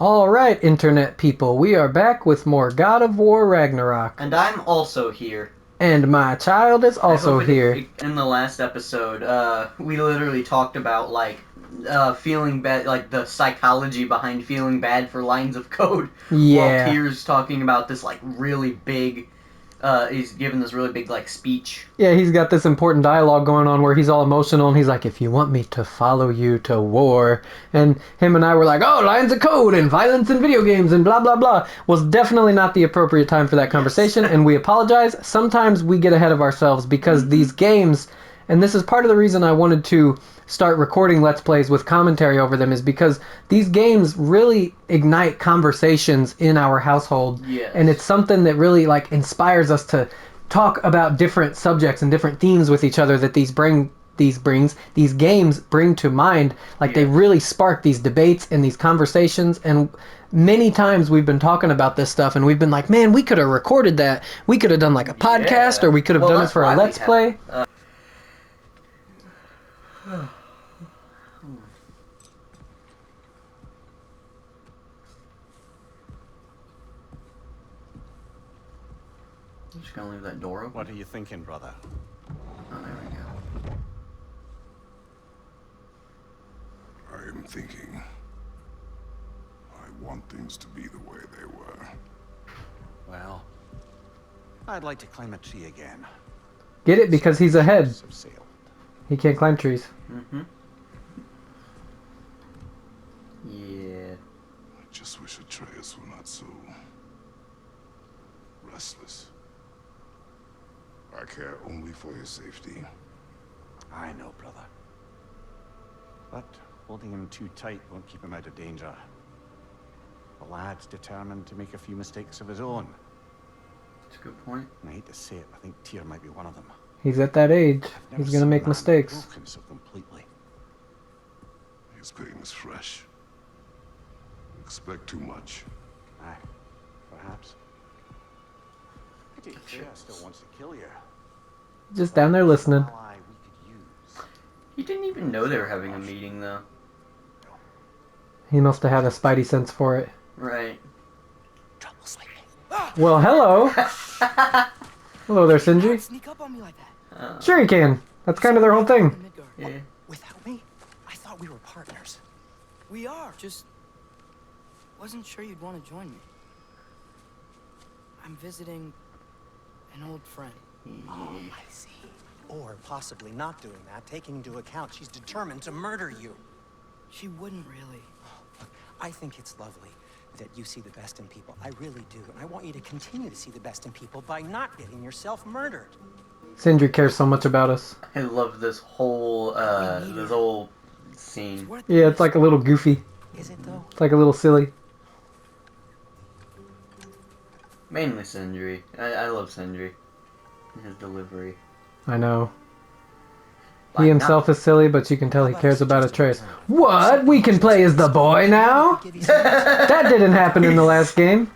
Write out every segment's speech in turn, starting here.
Alright, Internet people, we are back with more God of War Ragnarok. And I'm also here. And my child is also here. In the last episode, we literally talked about, feeling bad, like, the psychology behind feeling bad for lines of code. Yeah. While Tyr's talking about this, really big, he's giving this really big, speech. Yeah, he's got this important dialogue going on where he's all emotional and he's like, if you want me to follow you to war. And him and I were like, oh, lines of code and violence in video games and blah, blah, blah. Was definitely not the appropriate time for that conversation, and we apologize. Sometimes we get ahead of ourselves because these games, and this is part of the reason I wanted to start recording Let's Plays with commentary over them, is because these games really ignite conversations in our household. Yes. And it's something that really inspires us to talk about different subjects and different themes with each other that these games bring to mind. They really spark these debates and these conversations, and many times we've been talking about this stuff and we've been like, man, we could have recorded that. We could have done a podcast, or we could have done it for a Let's Play. I'm just gonna leave that door open. What are you thinking, brother? Oh, there we go. I am thinking. I want things to be the way they were. Well, I'd like to climb a tree again. Get it? Because he's ahead. Have sailed. He can't climb trees. Mm-hmm. Yeah. I just wish Atreus were not so restless. I care only for his safety. I know, brother. But holding him too tight won't keep him out of danger. The lad's determined to make a few mistakes of his own. That's a good point. And I hate to say it, I think Tyr might be one of them. He's at that age. I've never He's gonna seen make a man mistakes. broken so completely. His pain is fresh. Expect too much. Aye, perhaps. Pity Tyr still wants to kill you. Just down there listening. Ally we could use. He didn't even know they were having a meeting, though. He must have had a spidey sense for it. Right. Trouble sleeping. Well, hello. Hello there, Sindri. Sneak up on me like that. Sure he can. That's kind of their whole thing. Midgard. Yeah. Without me? I thought we were partners. We are. Just wasn't sure you'd want to join me. I'm visiting an old friend. Oh, I see. Or possibly not doing that, taking into account she's determined to murder you. She wouldn't really. Look, I think it's lovely that you see the best in people. I really do. And I want you to continue to see the best in people by not getting yourself murdered. Sindri cares so much about us. I love this whole scene. Yeah, it's like a little goofy. Is it, though? It's like a little silly. Mainly Sindri. I love Sindri. And his delivery. I know. He himself is silly, but you can tell he cares about Atreus. What? We can play as the boy now? That didn't happen in the last game.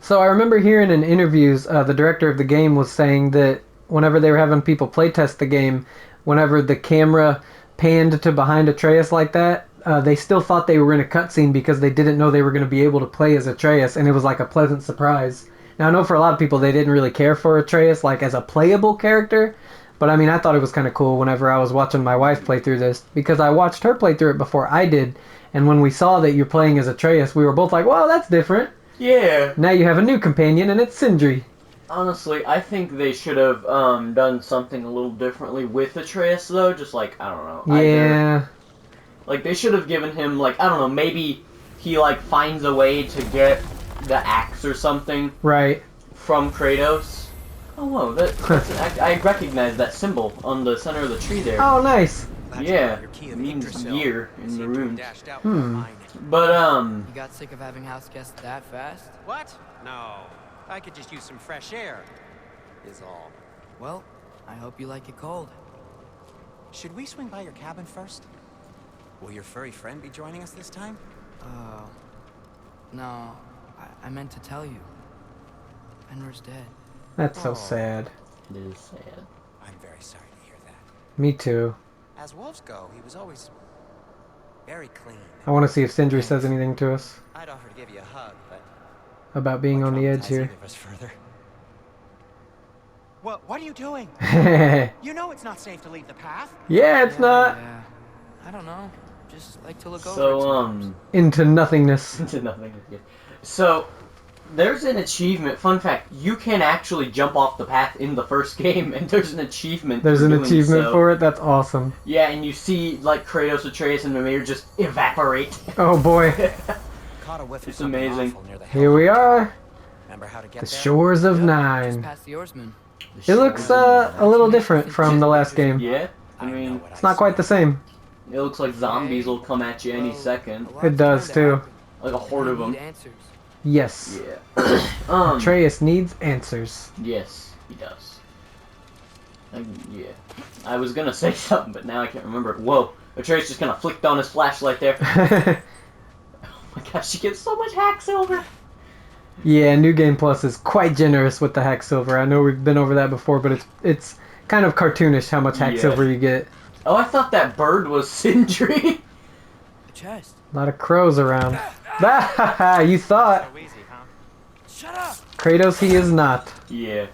So I remember hearing in interviews, the director of the game was saying that whenever they were having people playtest the game, whenever the camera panned to behind Atreus like that, they still thought they were in a cutscene because they didn't know they were going to be able to play as Atreus, and it was like a pleasant surprise. Now, I know for a lot of people they didn't really care for Atreus as a playable character, but I mean, I thought it was kind of cool whenever I was watching my wife play through this, because I watched her play through it before I did, and when we saw that you're playing as Atreus, we were both like, well, that's different. Yeah. Now you have a new companion, and it's Sindri. Honestly, I think they should have done something a little differently with Atreus, though. Just I don't know. Yeah. They should have given him, I don't know, maybe he, finds a way to get the axe or something. Right. From Kratos. Oh, whoa, I recognize that symbol on the center of the tree there. Oh, nice. Yeah, it means year in the rune. But, You got sick of having house guests that fast? What? No. I could just use some fresh air, is all. Well, I hope you like it cold. Should we swing by your cabin first? Will your furry friend be joining us this time? No. I meant to tell you. Fenrir's dead. That's so sad. It is sad. I'm very sorry to hear that. Me too. As wolves go, he was always Very clean. I want to see if Sindri says anything to us I'd offer to give you a hug, but about being on the edge traumatize here. either of us further. What are you doing? Yeah, You know it's not safe to leave the path. it's not. Yeah. I don't know. Just like to look over it So, sometimes. Into nothingness. into nothing. So, there's an achievement. Fun fact: you can actually jump off the path in the first game, and there's an achievement. There's for an doing achievement so. for it. That's awesome. Yeah, and you see like Kratos, Atreus, and Mimir just evaporate. Oh boy. Caught a whiff of It's something amazing. awful near the Here we Hellhound are. Tower. Remember how to get The there? shores of Just Nine. past the oarsman. It looks a little different from the last game. Yeah, I I know mean, what It's not quite the same. it looks like zombies will come at you any Well, second, a lot's It does, bound to too. happen. like a horde I of them. need answers. Yes. Yeah. Atreus needs answers. Yes, he does. Yeah. I was gonna say something, but now I can't remember. Whoa, Atreus just kind of flicked on his flashlight there. Oh my gosh, she gets so much hack silver. Yeah, New Game Plus is quite generous with the hack silver. I know we've been over that before, but it's kind of cartoonish how much hack Yeah. silver you get. Oh, I thought that bird was Sindri. A chest. A lot of crows around. You thought. So easy, huh? Shut up! Kratos, he is not. Yeah.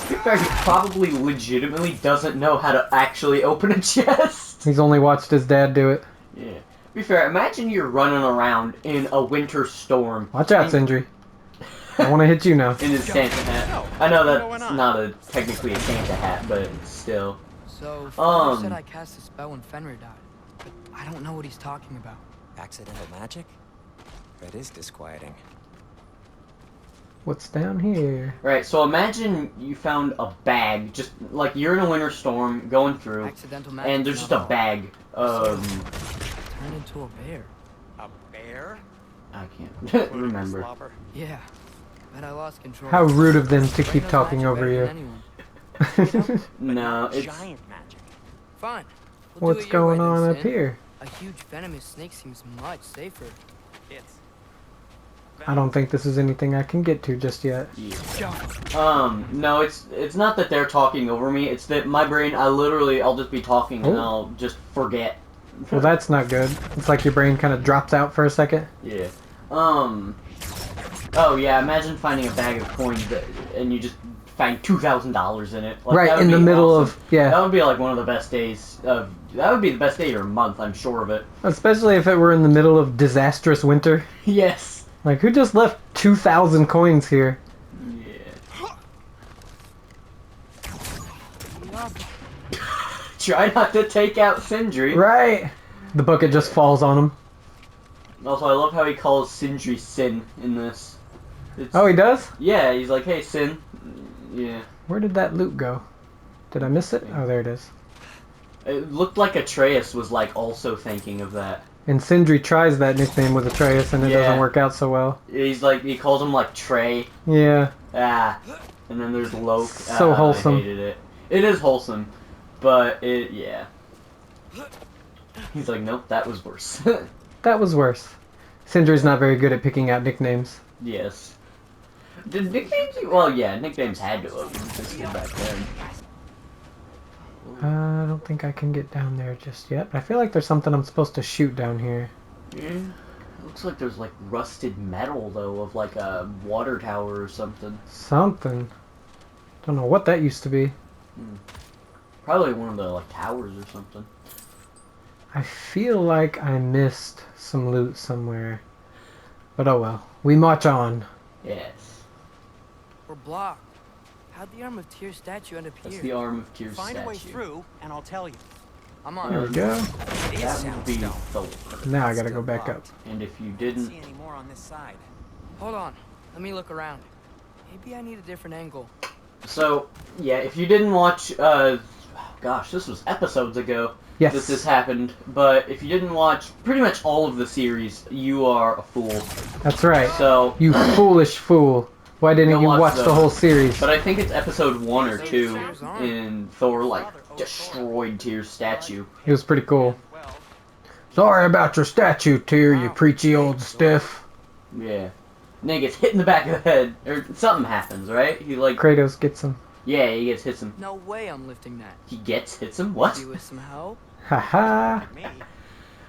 In fact, he probably legitimately doesn't know how to actually open a chest. He's only watched his dad do it. Yeah. To be fair, imagine you're running around in a winter storm. Watch out, Sindri. I want to hit you now. In his Santa hat. I know that's not technically a Santa hat, but still. So, Father said I cast a spell when Fenrir died. But I don't know what he's talking about. Accidental magic? That is disquieting. What's down here? Right, so imagine you found a bag, just like you're in a winter storm going through, Accidental magic. and there's just a bag of... Turned into a bear. A bear? I can't remember. Slobber? Yeah. But I lost control. How rude of them to Brain keep knows talking magic over better you. than anyone. No, it's... Giant magic. Fine. We'll do What's it your way going then, on up Sin. here? A huge venomous snake seems much safer. It's... I don't think this is anything I can get to just yet. No, it's not that they're talking over me, it's that my brain, I'll just be talking and Oh. I'll just forget. Well, that's not good. It's like your brain kind of drops out for a second. Yeah. Oh yeah, imagine finding a bag of coins and you just find $2,000 in it. Like, Right, that would in the be middle awesome. of... Yeah. That would be like one of the best days of... That would be the best day of your month, I'm sure of it. Especially if it were in the middle of disastrous winter. Yes. Like, who just left 2,000 coins here? Yeah. Try not to take out Sindri. Right! The bucket just falls on him. Also, I love how he calls Sindri Sin in this. It's, Oh, he does? yeah, he's like, hey, Sin. Yeah. Where did that loot go? Did I miss it? Oh, there it is. It looked like Atreus was, like, also thinking of that. And Sindri tries that nickname with Atreus and it Yeah. doesn't work out so well. He's like, he calls him, like, Trey. Yeah. Ah. And then there's Loke. So wholesome. I hated it. It is wholesome. But, yeah. He's like, nope, that was worse. That was worse. Sindri's not very good at picking out nicknames. Yes. Did nicknames... Well, yeah, nicknames had to have existed back then. I don't think I can get down there just yet. But I feel like there's something I'm supposed to shoot down here. Yeah. Looks like there's, like, rusted metal, though, of, like, a water tower or something. Something. Don't know what that used to be. Probably one of the, like, towers or something. I feel like I missed some loot somewhere. But oh well. We march on. Yes. We're blocked. How'd the Arm of Tyr statue end up That's here? the Arm of Tyr's Find a way statue. through, and I'll tell you. I'm on. There we go. It is That would be soundstone. Thor. Now I gotta Still go back up. locked. And if you Can't didn't... see any more on this side. Hold on. Let me look around. Maybe I need a different angle. So, yeah, if you didn't watch, gosh, this was episodes ago Yes. that this happened, but if you didn't watch pretty much all of the series, you are a fool. That's right. So, You foolish fool. Why didn't Go you watch watch the those. whole series? but I think it's episode 1 or 2 in Thor, like, destroyed Tyr's statue. It was pretty cool. Well, Sorry about your statue, Tyr, you preachy old stiff. Yeah. And then he gets hit in the back of the head, or something happens, right? He, like, Kratos gets him. yeah, he gets hits him. No way I'm lifting that. He hits him? What? Maybe with some help? Haha. me.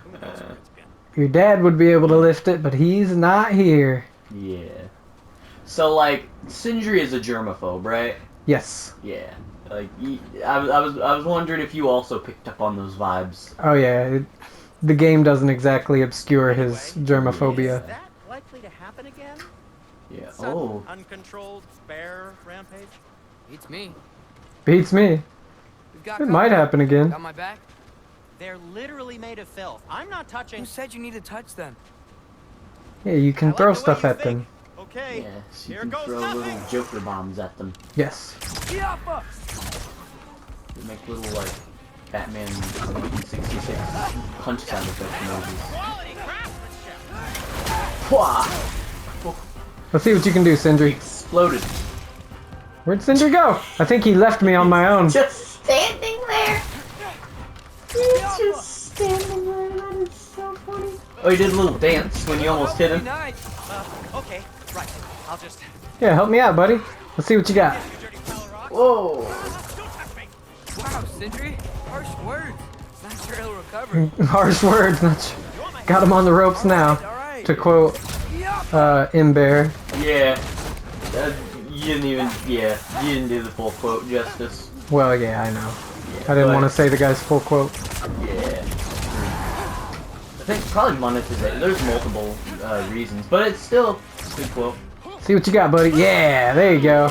Who knows where it's been? Your dad would be able to lift it, but he's not here. Yeah. So, like, Sindri is a germaphobe, right? Yes. Yeah. Like, I was wondering if you also picked up on those vibes. Oh yeah, the game doesn't exactly obscure his germophobia. Is that likely to happen again? Yeah. Sudden, Oh. uncontrolled bear rampage? Beats me. Beats me. We've got It might happen again. Got my back? They're literally made of filth. I'm not touching. Who said you need to touch them? Yeah, you I can like throw the way stuff you at think. them. Okay. Yeah. So you Here can goes throw nothing. little Joker bombs at them. Yes. Yappa! They make little, like, Batman 1966 punch sound effect emojis. Quality craftsmanship. Pwah! Let's see what you can do, Sindri. Exploded. Where'd Sindri go? I think he left me on my own. Just standing there. He's just standing there. That is so funny. Oh, he did a little dance when you almost hit him. Nice. Okay, right. I'll just. Yeah, help me out, buddy. Let's see what you got. You dirty pile of rocks. Whoa. Don't touch me. Wow, Sindri. Harsh words. Not sure he'll recover. Harsh words. Not sure. Got him on the ropes now. Alright. To quote Imbear. Yeah. You didn't even. Yeah. You didn't do the full quote justice. Well, yeah, I know. Yeah, I didn't but- want to say the guy's full quote. Yeah. I think probably monetization. There's multiple reasons, but it's still a good quote. See what you got, buddy. Yeah, there you go.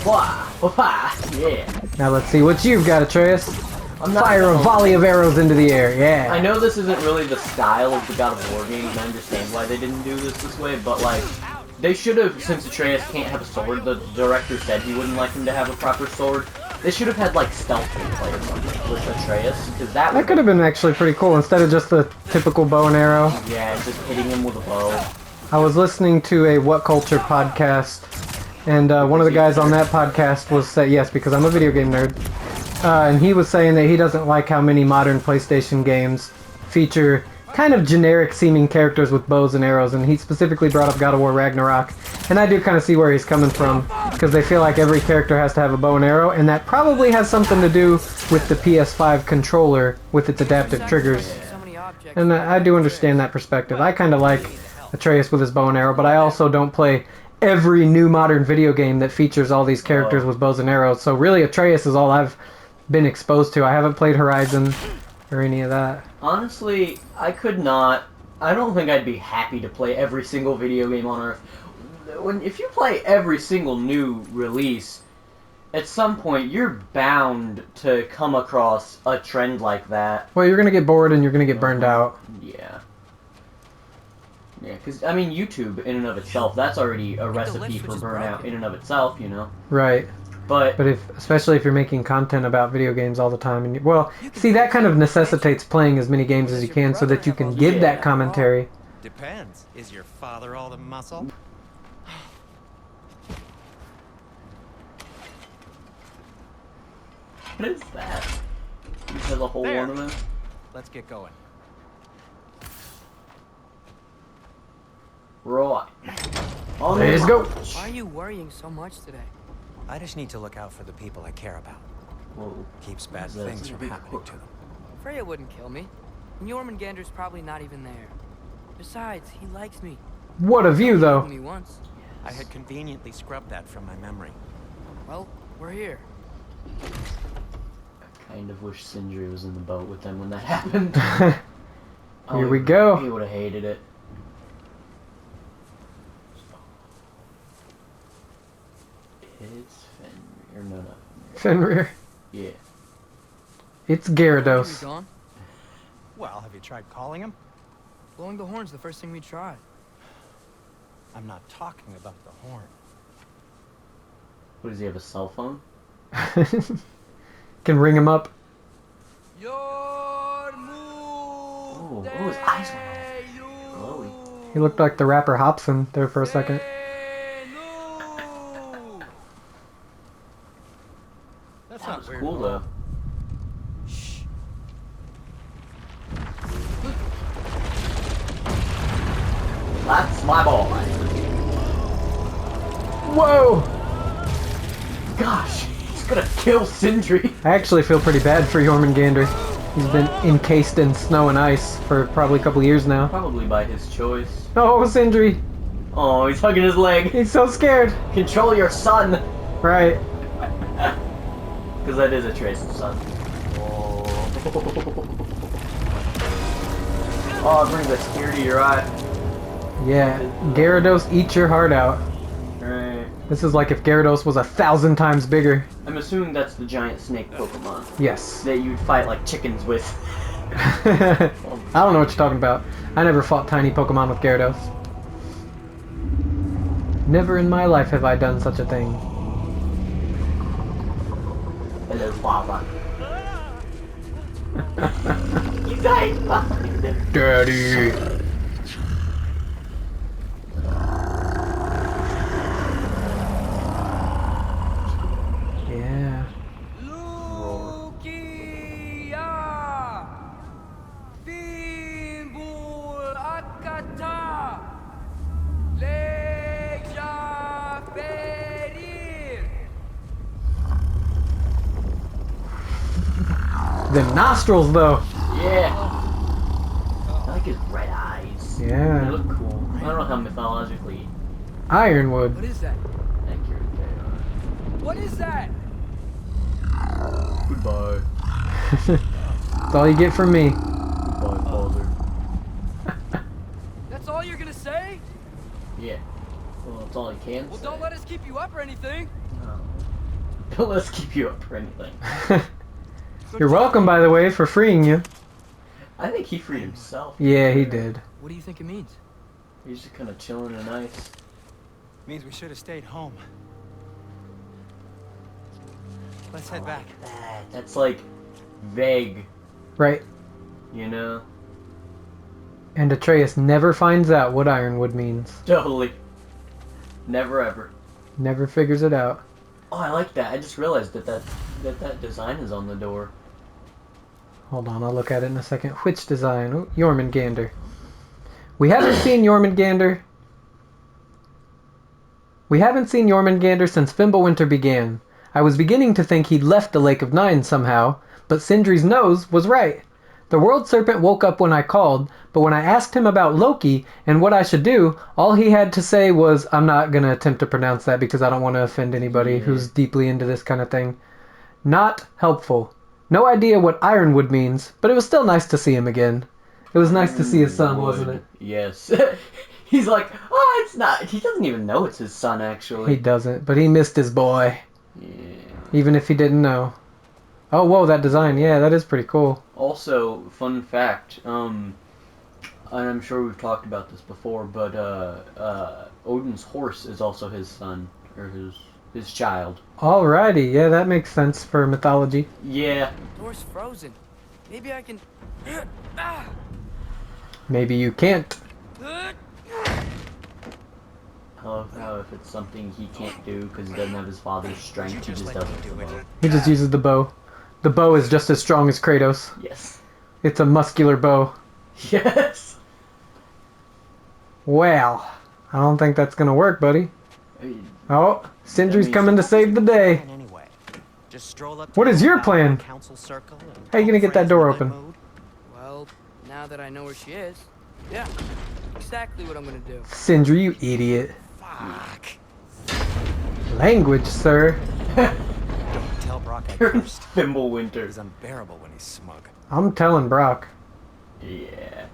Wah! Wah! Yeah. Now let's see what you've got, Atreus. I'm not Fire a volley of arrows into the air. Yeah. I know this isn't really the style of the God of War games, and I understand why they didn't do this way, but like, they should have, since Atreus can't have a sword, the director said he wouldn't like him to have a proper sword, they should have had like stealth gameplay or something with Atreus, because That could have been actually pretty cool instead of just the typical bow and arrow. Yeah, just hitting him with a bow. I was listening to a What Culture podcast, and one of the guys on that podcast was saying, yes, because I'm a video game nerd, and he was saying that he doesn't like how many modern PlayStation games feature kind of generic seeming characters with bows and arrows, and he specifically brought up God of War Ragnarok, and I do kind of see where he's coming from, because they feel like every character has to have a bow and arrow, and that probably has something to do with the PS5 controller with its adaptive triggers. So many objects. And I do understand that perspective. I kind of like Atreus with his bow and arrow, but I also don't play every new modern video game that features all these characters with bows and arrows. So really, Atreus is all I've been exposed to. I haven't played Horizon or any of that. Honestly, I could not. I don't think I'd be happy to play every single video game on Earth. If you play every single new release, at some point you're bound to come across a trend like that. Well, you're gonna get bored and you're gonna get burned out. Yeah. Yeah, because, I mean, YouTube in and of itself, that's already a recipe for burnout in and of itself, you know? Right. But especially if you're making content about video games all the time, and see, that kind of necessitates playing as many games as you can so that you can give that commentary. Depends. Is your father all the muscle? what is that? Is that a whole There. ornament? Let's get going. Right. On There the you go. march. Why are you worrying so much today? I just need to look out for the people I care about. Whoa. Keeps bad That's things a from big happening hook. to them. Freya wouldn't kill me. And Jörmungandr's probably not even there. Besides, he likes me. What a view, He though. told me once. I had conveniently scrubbed that from my memory. Well, we're here. I kind of wish Sindri was in the boat with them when that happened. Here we go. He would have hated it. It's Fenrir. Or no, not Fenrir. Fenrir. Yeah. It's Are Gyarados. we gone? Well, have you tried calling him? Blowing the horn's the first thing we tried. I'm not talking about the horn. What, does he have a cell phone? Can ring him up. Oh, his eyes went all glowy. He looked like the rapper Hobson there for a second. That's That not was weird cool at all. though. Shh. That's my boy. Whoa! Gosh, it's gonna kill Sindri. I actually feel pretty bad for Jörmungandr. He's been encased in snow and ice for probably a couple years now. Probably by his choice. Oh, Sindri! Oh, he's hugging his leg. He's so scared! Control your son! Right. Because that is Atreus' son. Oh. Oh, it brings a tear to your eye. Yeah, Gyarados, eat your heart out. Right. This is like if Gyarados was 1,000 times bigger. I'm assuming that's the giant snake Pokemon. Yes. That you'd fight like chickens with. I don't know what you're talking about. I never fought tiny Pokemon with Gyarados. Never in my life have I done such a thing. And there's lava. You guys behind him. Daddy! Yeah. The nostrils, though. Yeah. I like his red eyes. Yeah. They look cool. I don't know how mythologically Ironwood. What is that? accurate they are. What is that? Goodbye. That's all you get from me. Goodbye, father. That's all you're gonna say? Yeah. Well, that's all I can Well, say. don't let us keep you up or anything. No. Don't let us keep you up for anything. You're welcome, by the way, for freeing you. I think he freed himself. Yeah, he did. What do you think it means? He's just kind of chilling in ice. Means we should have stayed home. Let's head back. That's like vague, Right. you know? And Atreus never finds out what Ironwood means. Totally. Never ever. Never figures it out. Oh, I like that. I just realized that design is on the door. Hold on, I'll look at it in a second. Which design? Oh, Jörmungandr. We haven't seen Jörmungandr. We haven't seen Jörmungandr since Fimbulwinter began. I was beginning to think he'd left the Lake of Nine somehow, but Sindri's nose was right. The World Serpent woke up when I called, but when I asked him about Loki and what I should do, all he had to say was, I'm not going to attempt to pronounce that because I don't want to offend anybody who's deeply into this kind of thing. Not helpful. No idea what Ironwood means, but it was still nice to see him again. It was nice to see his son, wasn't it? Yes. He's like, oh, it's not. He doesn't even know it's his son, actually. He doesn't, but he missed his boy. Yeah. Even if he didn't know. Oh, whoa, that design. Yeah, that is pretty cool. Also, fun fact, and I'm sure we've talked about this before, but Odin's horse is also his son, or his child. Alrighty, yeah, that makes sense for mythology. Yeah. Door's frozen. Maybe I can. Maybe you can't. I love how if it's something he can't do because he doesn't have his father's strength, he just does it. do it. He just uses the bow. The bow is just as strong as Kratos. Yes. It's a muscular bow. Yes. Well, I don't think that's gonna work, buddy. I mean, Oh, Sindri's coming to save the day. Anyway, just stroll up. What is your plan? Council circle and How you gonna get that door friends in open? mode. Well, now that I know where she is, yeah, exactly what I'm gonna do. Sindri, you idiot. Fuck. Language, sir. Don't tell Brock I cursed. Fimbulwinter. He's unbearable when he's smug. I'm telling Brock. Yeah.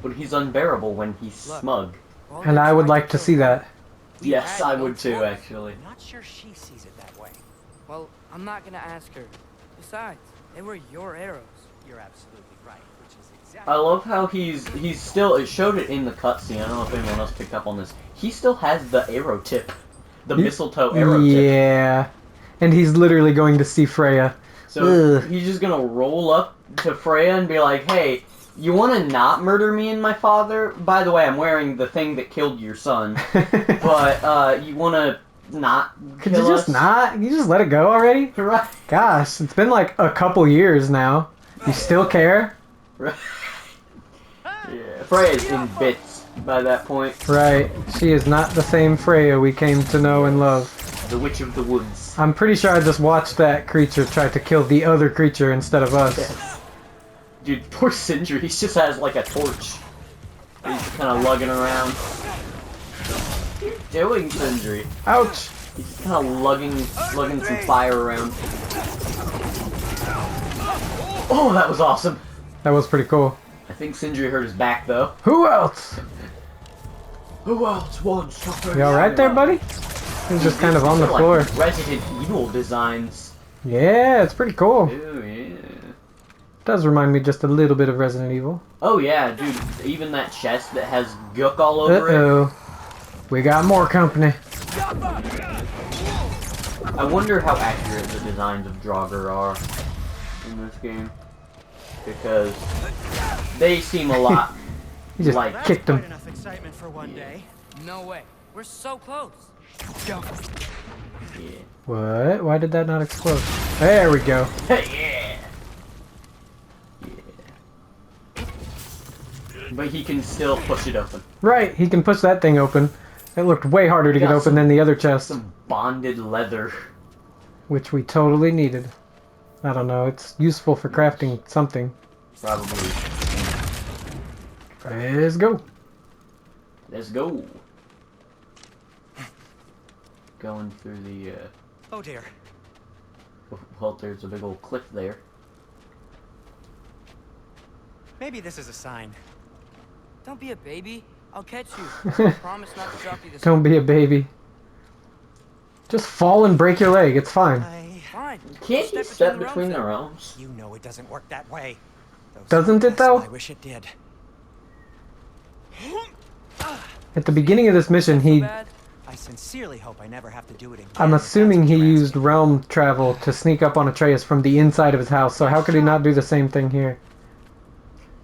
But he's unbearable when he's Look. smug. All And they I would tried like to kill see me. that. We Yes, had I no would too, choice. actually. I'm not sure she sees it that way. Well, I'm not gonna ask her. Besides, they were your arrows. You're absolutely right, which is exactly. I love how he's still, it showed it in the cutscene, I don't know if anyone else picked up on this. He still has the arrow tip. The mistletoe arrow tip. Yeah. And he's literally going to see Freya. So Ugh. he's just gonna roll up to Freya and be like, hey, you wanna not murder me and my father? By the way, I'm wearing the thing that killed your son. But, you wanna not Could kill you just us? not? You just let it go already? Right. Gosh, it's been like a couple years now. You still care? Right. Yeah, Freya's in bits by that point. Right. She is not the same Freya we came to know and love. The Witch of the Woods. I'm pretty sure I just watched that creature try to kill the other creature instead of us. Yes. Dude, poor Sindri, he just has like a torch. He's kind of lugging around. What are you doing, Sindri? Ouch! He's just kind of lugging some fire around. Oh, that was awesome. That was pretty cool. I think Sindri hurt his back though. Who else? Who else wants to? You alright there, buddy? He's just kind of on the These are floor. like Resident Evil designs. Yeah, it's pretty cool. Oh yeah. Does remind me just a little bit of Resident Evil. Oh yeah, dude. Even that chest that has gook all over it. Uh-oh. We got more company. I wonder how accurate the designs of Draugr are in this game. Because they seem a lot He just like... kicked him. Enough excitement for one day. No way. We're so close. Yeah. What? Why did that not explode? There we go. Yeah. But he can still push it open. Right, he can push that thing open. It looked way harder to get Got open some- than the other chest, Some bonded leather. which we totally needed. I don't know, it's useful for crafting something. Probably. Let's go. Let's go. Going through the, Oh dear. well, there's a big old cliff there. Maybe this is a sign. Don't be a baby. I'll catch you. Promise not to drop you this Don't be a baby. Just fall and break your leg, it's fine. Fine. Can't you step between the realms? You know it doesn't work that way. Doesn't it, though? I wish it did. At the beginning of this mission, he... I sincerely hope I never have to do it again. I'm assuming he used realm travel to sneak up on Atreus from the inside of his house, so how could he not do the same thing here?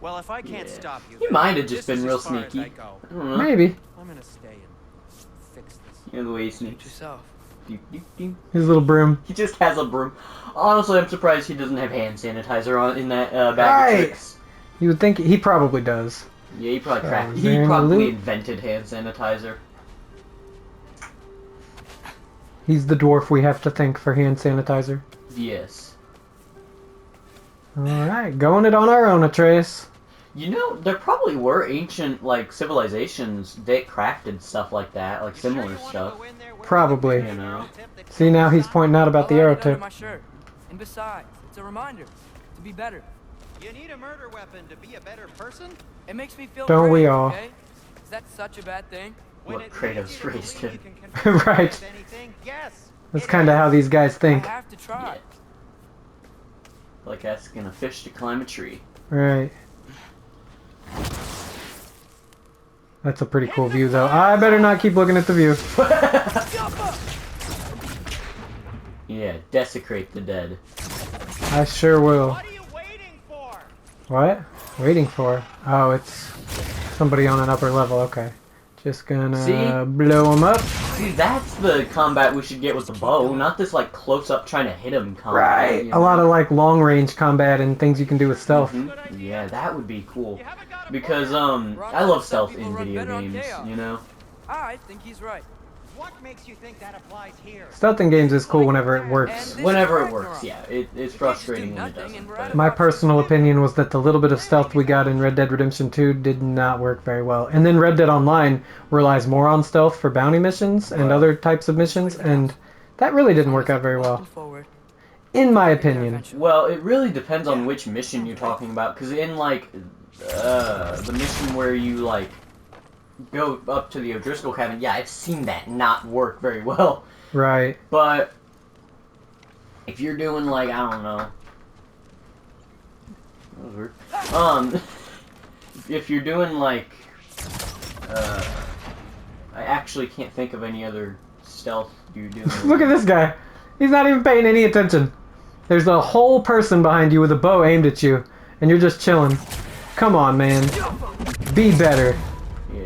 Well, if I can't Yeah. stop you, He might have just this been is real as far as sneaky. I go. I don't know. Maybe. I'm gonna stay and fix this. You know the way he Suit sneaks. yourself. Doop, doop, doop. His little broom. He just has a broom. Honestly, I'm surprised he doesn't have hand sanitizer on in that bag Right. of tricks. You would think he probably does. Yeah, he probably Oh, he man, probably Luke. invented hand sanitizer. He's the dwarf we have to thank for hand sanitizer. Yes. Alright, going it on our own, Atreus. You know, there probably were ancient like civilizations that crafted stuff like that, like similar stuff. Probably. You know. See, now he's pointing out about the I'll arrow add it under tip. my shirt. And besides, it's a reminder to be better. You need a murder weapon to be a better person? It makes me feel Don't we great, all? okay? Is that such a bad thing? When What it Kratos leads you to raised believe him. you can control Right. anything, yes. That's kind of how these guys think. I have to try. Like asking a fish to climb a tree. Right. That's a pretty cool view, though. I better not keep looking at the view. Yeah, desecrate the dead. I sure will. What are you waiting for? What? Waiting for? Oh, it's somebody on an upper level. Okay. Just gonna See? blow him up. See, that's the combat we should get with the bow, not this like close up trying to hit him combat. Right. you A lot know? of like long range combat and things you can do with stealth. Mhm. Yeah, that would be cool. You haven't got a Because plan. I love stealth People in run video better on games, chaos. you know? I think he's right. What makes you think that applies here? Stealth in games is cool whenever it works. And this Whenever is it works, Ragnarok. yeah. It's frustrating when it nothing and doesn't. we're But out My personal opinion was that the little bit of stealth we got in Red Dead Redemption 2 did not work very well. And then Red Dead Online relies more on stealth for bounty missions and Right. other types of missions, and that really didn't work out very well, Walking forward. in my opinion. well, it really depends on which mission you're talking about. Because in like the mission where you like go up to the O'Driscoll cabin, yeah, I've seen that not work very well. Right. But if you're doing like I don't know, that was weird. If you're doing like, I actually can't think of any other stealth you're doing. Look at this guy. He's not even paying any attention. There's a whole person behind you with a bow aimed at you, and you're just chilling. Come on, man. Be better. Yeah.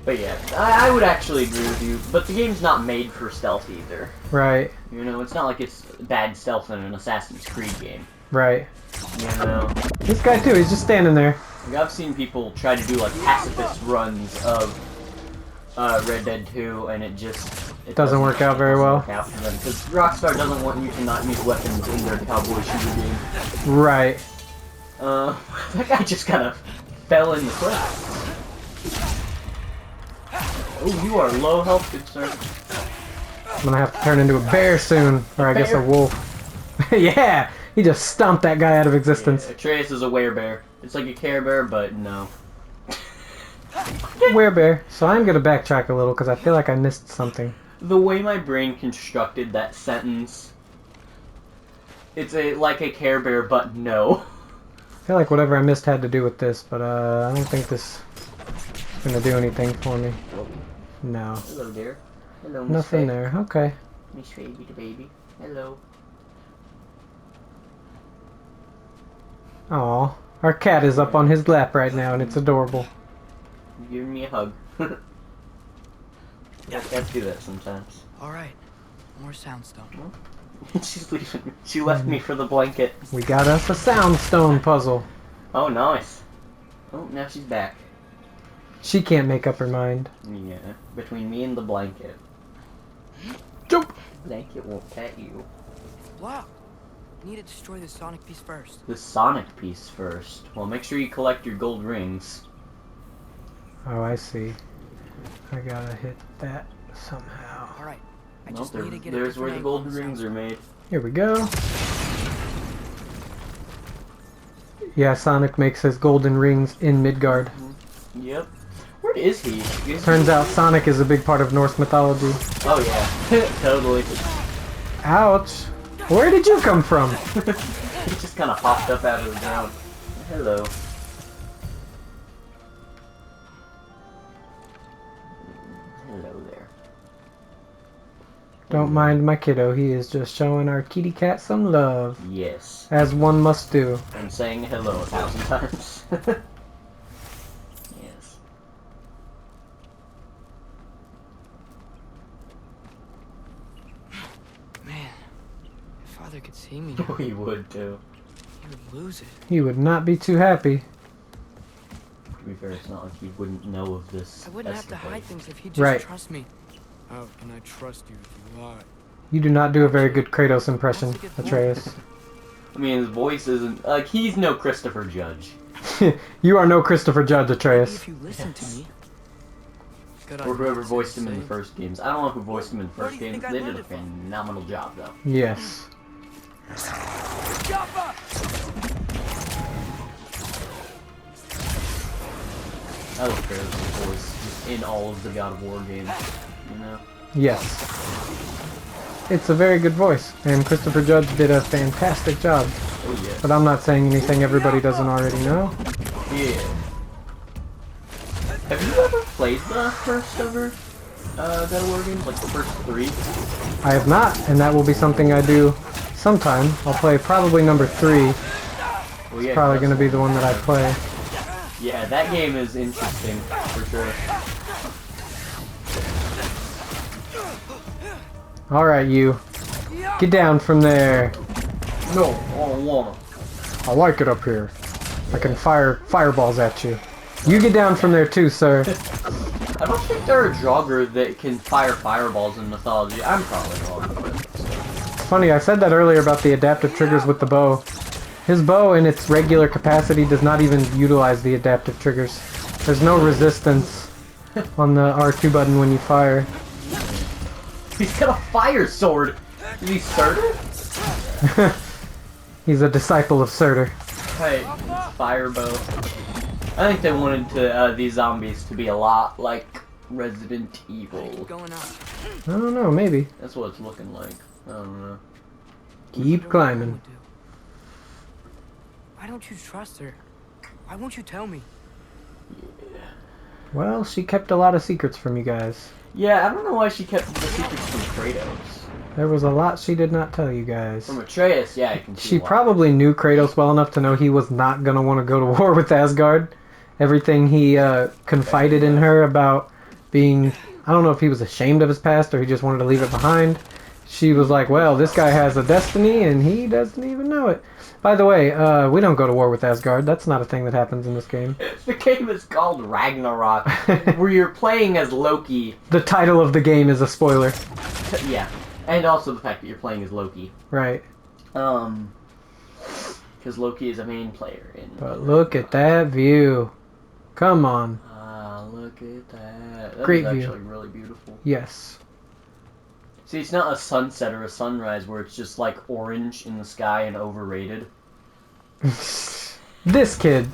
But yeah, I would actually agree with you. But the game's not made for stealth either. Right. You know, it's not like it's bad stealth in an Assassin's Creed game. Right. You know, This guy too, he's just standing there. like, I've seen people try to do like pacifist runs of Red Dead 2, and it Doesn't work out very well. Because Rockstar doesn't want you to not use weapons in their cowboy shooter game. Right. That guy just kind of fell in the cracks. Oh, you are low health, good sir. I'm gonna have to turn into a bear soon, or I guess a Bear. wolf. Yeah, he just stomped that guy out of existence. Yeah, Atreus is a werebear. It's like a Care Bear, but no. Werebear. So I'm gonna backtrack a little because I feel like I missed something. The way my brain constructed that sentence, it's like a Care Bear, but no. I feel like whatever I missed had to do with this, but I don't think this is gonna do anything for me. No. Hello there. Hello, Miss Nothing Faye. there. Okay. Miss Baby the baby. Hello. Aw. Our cat is up on his lap right now, and it's adorable. Give me a hug. Cats do that sometimes. Alright. More soundstone. She's leaving me. She left me for the blanket. We got us a soundstone puzzle. Oh, nice. Oh, now she's back. She can't make up her mind. Yeah, between me and the blanket. Jump! Blanket won't pet you. Wow. I need to destroy the sonic piece first. The Sonic piece first. Well, make sure you collect your gold rings. Oh, I see. I gotta hit that somehow. Alright. I Well, just need to get a there's where different the angle on golden rings are made. Here we go. Yeah, Sonic makes his golden rings in Midgard. Yep. Where is he? Turns out Sonic is a big part of Norse mythology. Oh yeah, totally. Ouch! Where did you come from? He just kind of hopped up out of the ground. Hello. Hello there. Don't mind my kiddo, he is just showing our kitty cat some love. Yes. As one must do. And saying hello 1,000 times. Yes. Man, if Father could see me, We would too. he would lose it. He would not be too happy. To be fair, it's not like he wouldn't know of this. I wouldn't have to escapade. hide things if he'd just Right. trust me. How can I trust you if you lie? You do not do a very good Kratos impression, That's a good point. Atreus. I mean, his voice isn't like he's no Christopher Judge. You are no Christopher Judge, Maybe Atreus. if you listen to me. Good Or idea, whoever say voiced him in the same. first games. I don't know who voiced him in the Where first do you games. think I They did learned a it from? phenomenal job, though. Yes. I love Kratos' voice in all of the God of War games. You know? Yes. It's a very good voice, and Christopher Judge did a fantastic job. Oh yeah. But I'm not saying anything everybody doesn't already know. Yeah. Have you ever played the first ever God of War games? Like the first 3? I have not, and that will be something I do sometime. I'll play probably number 3. Well, yeah, Probably that's going to be the one that I play. Yeah, that game is interesting, for sure. Alright, you. Get down from there. No, I don't wanna. I like it up here. I can fire fireballs at you. You get down from there too, sir. I don't think there are jogger that can fire fireballs in mythology. I'm probably wrong, but... It's funny, I said that earlier about the adaptive triggers with the bow. His bow in its regular capacity does not even utilize the adaptive triggers. There's no resistance on the R2 button when you fire. He's got a fire sword! Is he Surtur? He's a disciple of Surtur. Hey, fire bow. I think they wanted to, these zombies to be a lot like Resident Evil. Keep going up. I don't know, maybe. That's what it's looking like. I don't know. Keep climbing. Why don't you trust her? Why won't you tell me? Well, she kept a lot of secrets from you guys. Yeah, I don't know why she kept the secrets from Kratos. There was a lot she did not tell you guys. From Atreus, yeah, I can see She why. probably knew Kratos well enough to know he was not going to want to go to war with Asgard. Everything he confided in her about being... I don't know if he was ashamed of his past or he just wanted to leave it behind. She was like, well, this guy has a destiny and he doesn't even know it. By the way, we don't go to war with Asgard. That's not a thing that happens in this game. The game is called Ragnarok, where you're playing as Loki. The title of the game is a spoiler. Yeah, and also the fact that you're playing as Loki. Right. Because Loki is a main player in. But look at that view. Come on. Ah, look at that. That Great is view. actually really beautiful. Yes. See, it's not a sunset or a sunrise where it's just like orange in the sky and overrated. This kid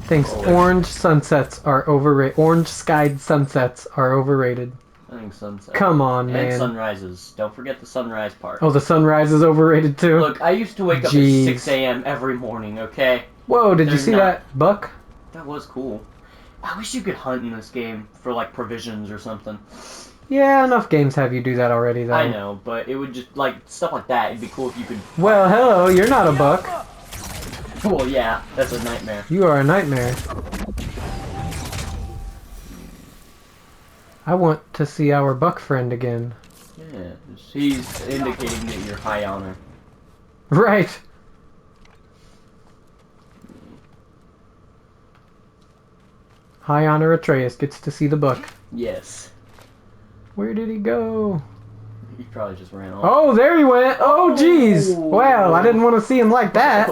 thinks orange sunsets are overrated. Orange-skied sunsets are overrated. I think sunset. Come on, And man. sunrises. Don't forget the sunrise part. Oh, the sunrise is overrated too? Look, I used to wake up Jeez. at 6 a.m. every morning, okay? Whoa, did you They're see not- that buck? That was cool. I wish you could hunt in this game for, like, provisions or something. Yeah, enough games have you do that already, though. I know, but it would just, like, stuff like that, it'd be cool if you could... Well, hello, you're not a buck. Well, yeah, that's a nightmare. You are a nightmare. I want to see our buck friend again. Yeah, he's indicating that you're high on her. Right. High Honor Atreus gets to see the buck. Yes. Where did he go? He probably just ran off. Oh, there he went. Oh, jeez. Well, I didn't want to see him like that.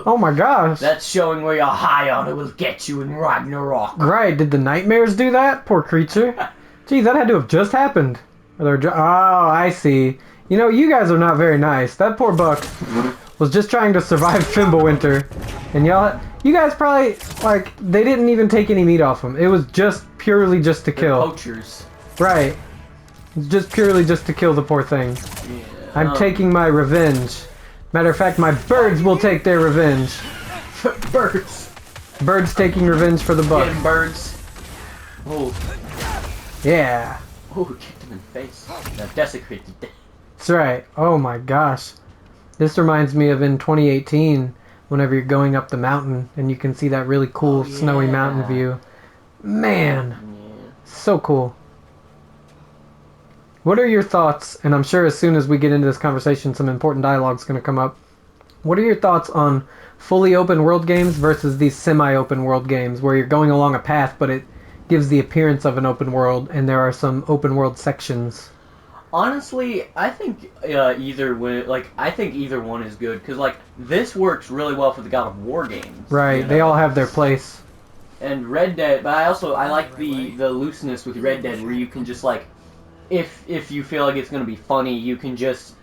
Oh my gosh. That's showing where your high honor will get you in Ragnarok. Right, did the nightmares do that? Poor creature. Geez, that had to have just happened. Oh, I see. You know, you guys are not very nice. That poor buck was just trying to survive Fimbulwinter. And you guys probably, like, they didn't even take any meat off him. It was just purely just to They're kill. poachers. Right. It's just purely just to kill the poor thing. Yeah, I'm taking my revenge. Matter of fact, my birds will take their revenge. Birds. Birds taking revenge for the buck. Getting birds. Oh. Yeah. Oh, kicked him in the face. Now desecrated. That's right. Oh my gosh. This reminds me of in 2018, whenever you're going up the mountain and you can see that really cool snowy mountain view. Man. Yeah. So cool. What are your thoughts, and I'm sure as soon as we get into this conversation some important dialogue's going to come up. What are your thoughts on fully open world games versus these semi-open world games where you're going along a path but it gives the appearance of an open world and there are some open world sections? Honestly, I think either one is good because like this works really well for the God of War games. Right, you know? they all have their place. And Red Dead, but I like the looseness with Red Dead where you can just like if you feel like it's gonna be funny, you can just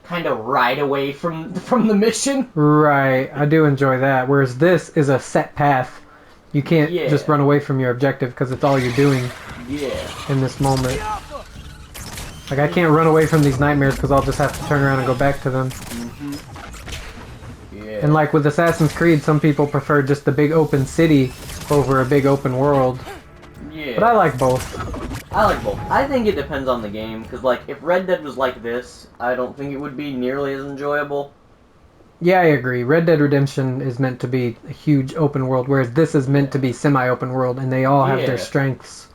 kind of ride away from the mission. Right, I do enjoy that. Whereas this is a set path. You can't just run away from your objective because it's all you're doing in this moment. Like, I can't run away from these nightmares because I'll just have to turn around and go back to them. Yeah. And like with Assassin's Creed, some people prefer just the big open city over a big open world. Yeah. But I like both. I like both. I think it depends on the game, because, like, if Red Dead was like this, I don't think it would be nearly as enjoyable. Yeah, I agree. Red Dead Redemption is meant to be a huge open world, whereas this is meant to be semi-open world, and they all have their strengths.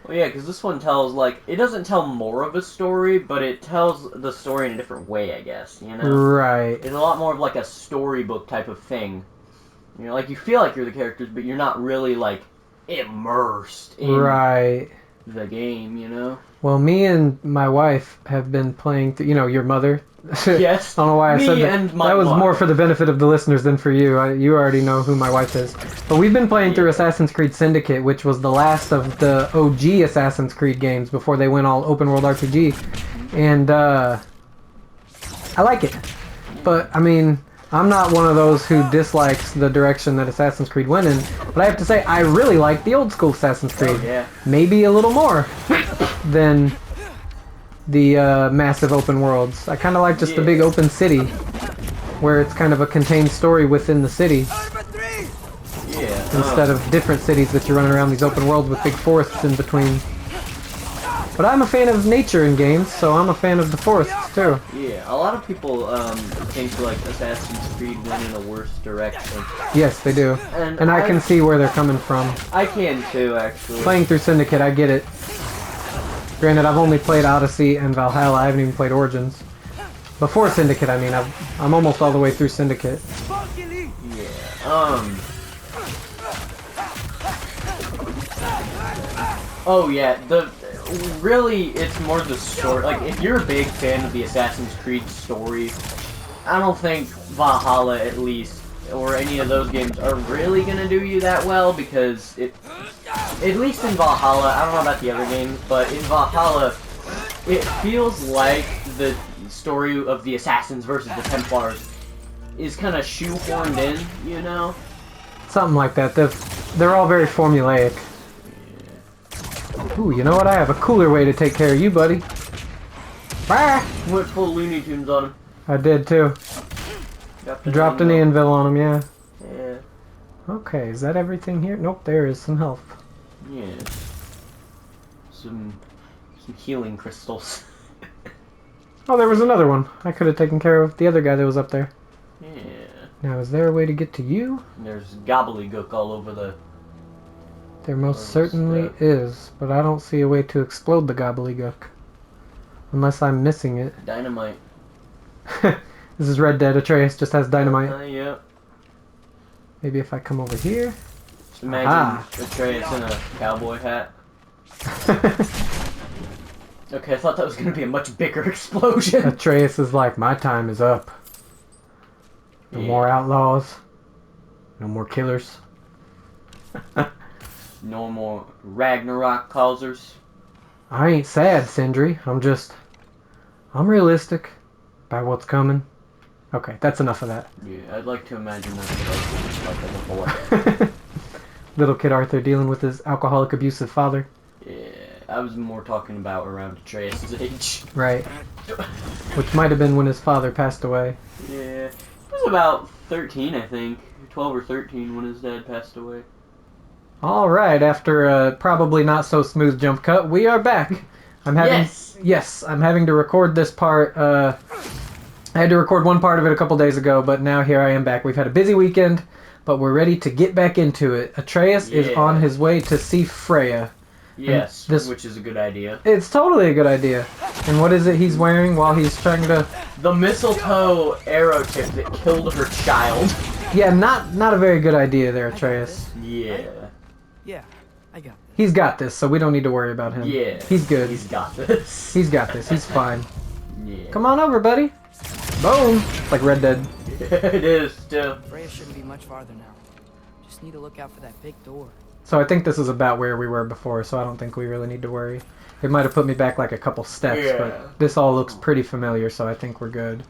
Well, yeah, because this one tells, like, it doesn't tell more of a story, but it tells the story in a different way, I guess, you know? Right. It's a lot more of, like, a storybook type of thing. You know, like, you feel like you're the characters, but you're not really, like, immersed in the game, you know? Well, me and my wife have been playing, you know, your mother. Yes. I don't know why I said that. And my that was wife. more for the benefit of the listeners than for you. You already know who my wife is. But we've been playing through Assassin's Creed Syndicate, which was the last of the OG Assassin's Creed games before they went all open world RPG. And I like it. But, I mean, I'm not one of those who dislikes the direction that Assassin's Creed went in. But I have to say, I really like the old school Assassin's Creed. Oh, yeah. Maybe a little more than the massive open worlds. I kind of like just the big open city, where it's kind of a contained story within the city. Yeah. Instead of different cities that you're running around these open worlds with big forests in between. But I'm a fan of nature in games, so I'm a fan of the forests too. Yeah, a lot of people think like Assassin's Creed went in a worse direction. Yes, they do. And I can see where they're coming from. I can too, actually. Playing through Syndicate, I get it. Granted, I've only played Odyssey and Valhalla. I haven't even played Origins. Before Syndicate, I mean, I'm almost all the way through Syndicate. Yeah. Oh yeah. Really, it's more the story. Like, if you're a big fan of the Assassin's Creed story, I don't think Valhalla, at least, or any of those games are really gonna do you that well, because at least in Valhalla, I don't know about the other games, but in Valhalla, it feels like the story of the Assassins versus the Templars is kind of shoehorned in, you know? Something like that. They're all very formulaic. Ooh, you know what? I have a cooler way to take care of you, buddy. Ah! Went full Looney Tunes on him. I did too. Dropped an anvil on him, yeah. Yeah. Okay, is that everything here? Nope, there is some health. Yeah. Some healing crystals. Oh, there was another one. I could have taken care of the other guy that was up there. Yeah. Now, is there a way to get to you? There's gobbledygook all over the... There most certainly is, but I don't see a way to explode the gobbledygook. Unless I'm missing it. Dynamite. This is Red Dead. Atreus just has dynamite. Yep. Maybe if I come over here. Just imagine Atreus in a cowboy hat. Okay, I thought that was going to be a much bigger explosion. Atreus is like, my time is up. No more outlaws. No more killers. No more Ragnarok causers. I ain't sad, Sindri. I'm realistic about what's coming. Okay, that's enough of that. Yeah, I'd like to imagine that's what I was before. Little kid Arthur dealing with his alcoholic, abusive father. Yeah, I was more talking about around Atreus' age. Right. Which might have been when his father passed away. Yeah, he was about 13, I think. 12 or 13 when his dad passed away. Alright, after a probably not so smooth jump cut, we are back. I'm having... Yes, I'm having to record this part. I had to record one part of it a couple days ago, but now here I am back. We've had a busy weekend, but we're ready to get back into it. Atreus is on his way to see Freya. Yes, which is a good idea. It's totally a good idea. And what is it he's wearing while he's trying to... The mistletoe arrow tip that killed her child. Yeah, not a very good idea there, Atreus. Yeah. Yeah, I got this. He's got this, so we don't need to worry about him. Yeah. He's good. He's got this. He's got this. He's fine. Yeah. Come on over, buddy. Boom. It's like Red Dead. It is, too. Freya shouldn't be much farther now. Just need to look out for that big door. So I think this is about where we were before, so I don't think we really need to worry. It might have put me back like a couple steps, but this all looks pretty familiar, so I think we're good.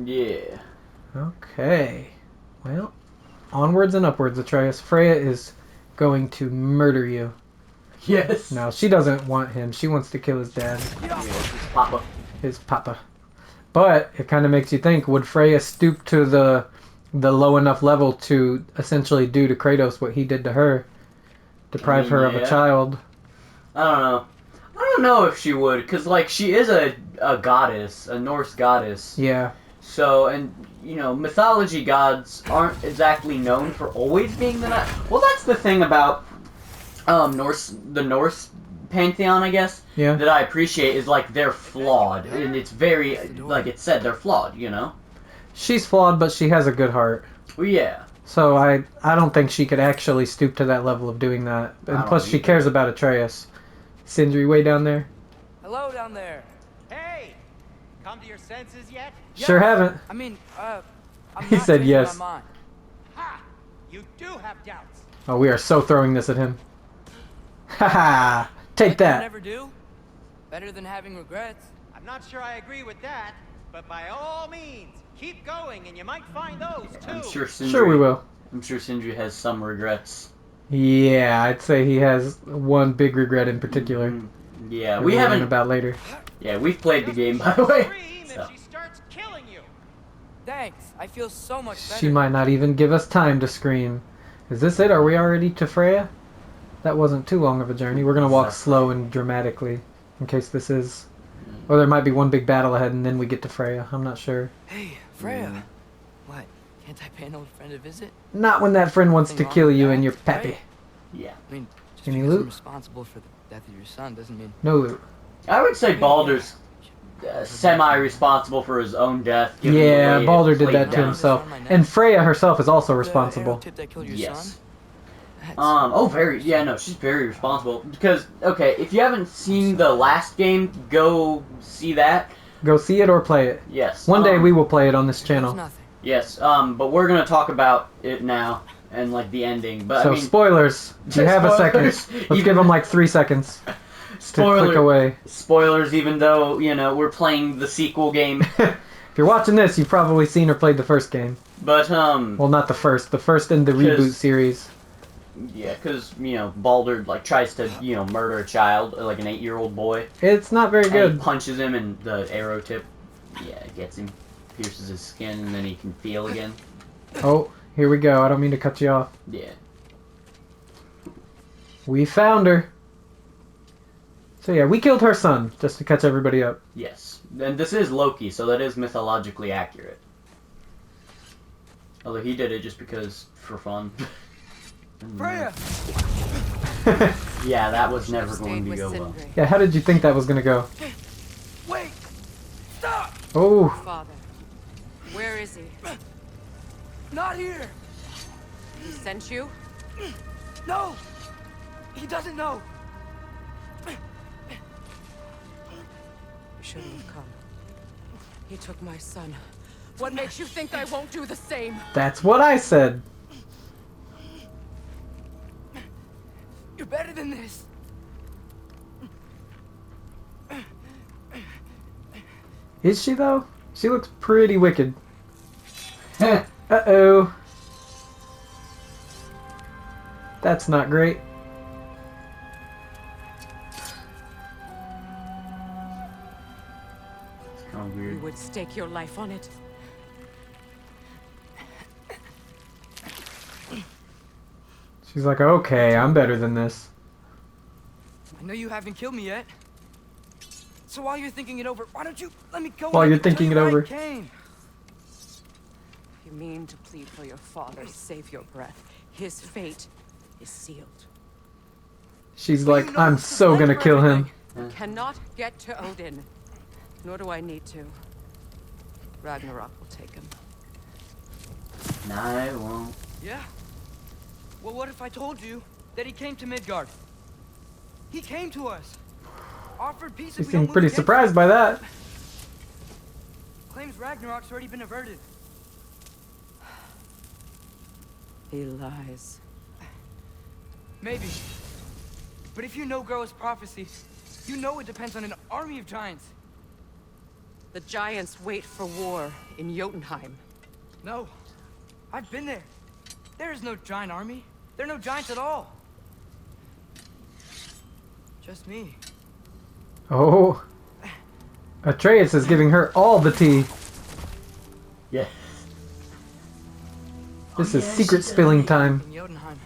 Yeah. Okay. Well, onwards and upwards, Atreus. Freya is going to murder you. Yes. No, she doesn't want him. She wants to kill his dad. Yeah, his papa. His papa. But it kind of makes you think, would Freya stoop to the low enough level to essentially do to Kratos what he did to her? Deprive her of a child? I don't know. I don't know if she would, because, like, she is a goddess, a Norse goddess. Yeah. So, and, you know, mythology gods aren't exactly known for always being the... Well, that's the thing about the Norse pantheon, I guess, that I appreciate is, like, they're flawed. And it's very, like it said, they're flawed, you know? She's flawed, but she has a good heart. Well, yeah. So I don't think she could actually stoop to that level of doing that. And plus, she cares about Atreus. Sindri, way down there? Hello down there. Hey! Come to your senses yet? Sure haven't. I mean, I'm He not said changing yes. my mind. Ha! You do have doubts. Oh, we are so throwing this at him. Haha! Take Like you that. never do. Better than having regrets. I'm not sure I agree with that, but by all means, keep going and you might find those too. I'm sure Sindri... Sure we will. I'm sure Sindri has some regrets. Yeah, I'd say he has one big regret in particular. Yeah, we haven't... about later. Yeah, we've played the game, by the way. Scream if she starts killing you. Thanks. I feel so much better. She might not even give us time to scream. Is this it? Are we already to Freya? That wasn't too long of a journey. We're going to walk slow and dramatically in case this is... Or there might be one big battle ahead and then we get to Freya. I'm not sure. Hey, Freya. What? Can't I pay an old friend a visit? Not when that friend wants to kill you and you're peppy. Yeah. I mean, just Any because loot? I'm responsible for the death of your son doesn't mean... No loot. I would say Baldur's semi-responsible for his own death. given the Yeah, way Baldur it did played that to down. himself. And Freya herself is also The arrow responsible. tip that killed your Yes. son? That's... She's very responsible. Because, okay, if you haven't seen the last game, go see that. Go see it or play it. Yes. One day we will play it on this There's channel. nothing. Yes, but we're gonna talk about it now and like the ending. But So I mean, spoilers. You have a second. spoilers. Let's give them like 3 seconds to click spoiler away. spoilers. Even though we're playing the sequel game, If you're watching this, you've probably seen or played the first game. but Well, not the first. The first in the reboot series. yeah, because Baldur like tries to murder a child, like an 8-year-old boy. It's not very And good. he punches him, and the arrow tip, it gets him, pierces his skin, and then he can feel again. Oh, here we go. I don't mean to cut you off. Yeah. We found her. So yeah, we killed her son, just to catch everybody up. Yes. And this is Loki, so that is mythologically accurate. Although he did it just because, for fun. Freya! Yeah, that was never Stayed going to with go well. Sindri. Yeah, how did you think that was gonna go? Wait! Stop! Oh, Father, where is he? Not here! He sent you? No! He doesn't know! You shouldn't have come. He took my son. What makes you think I won't do the same? that's what I said. You're better than this! Is she though? She looks pretty wicked. Uh-oh. That's not great. It's kind of You weird. would stake your life on it. She's like, okay, I'm better than this. I know you haven't killed me yet. So while you're thinking it over, why don't you let me go? While and I you're can tell thinking you it why I over. came. You mean to plead for your father, save your breath. His fate is sealed. She's But you like, know I'm it's the so plan gonna for kill him. everything. Cannot get to Odin. Nor do I need to. Ragnarok will take him. Nah, I won't. Yeah? Well, what if I told you that he came to Midgard? He came to us. Offered peace She if we don't seemed move pretty against surprised him. by that. Claims Ragnarok's already been averted. He lies. Maybe. But if you know Groa's prophecy, you know it depends on an army of giants. The giants wait for war in Jotunheim. No. I've been there. There is no giant army. There are no giants at all. Just me. Oh. Atreus is giving her all the tea. Yeah. This Oh, is yeah, secret she spilling does. time. In Jotunheim.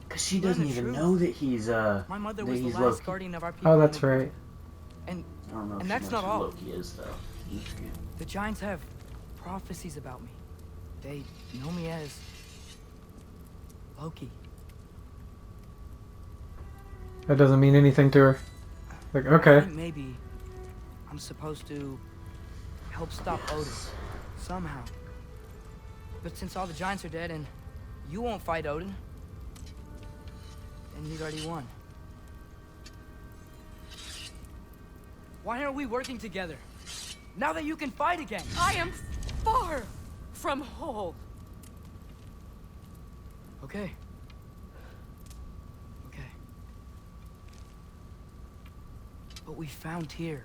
Because she doesn't Learn the even truth. know that he's My mother that was the he's last Loki. guardian of our people. Oh, in that's Midgard. right. And I don't know if And she that's knows not who all. Loki is though. the giants have prophecies about me. They know me as Loki. That doesn't mean anything to her. Like, I okay. think maybe I'm supposed to help stop Odin somehow. But since all the giants are dead and you won't fight Odin, then he's already won. Why aren't we working together? Now that you can fight again. I am far from whole. Okay. Okay. But we found here.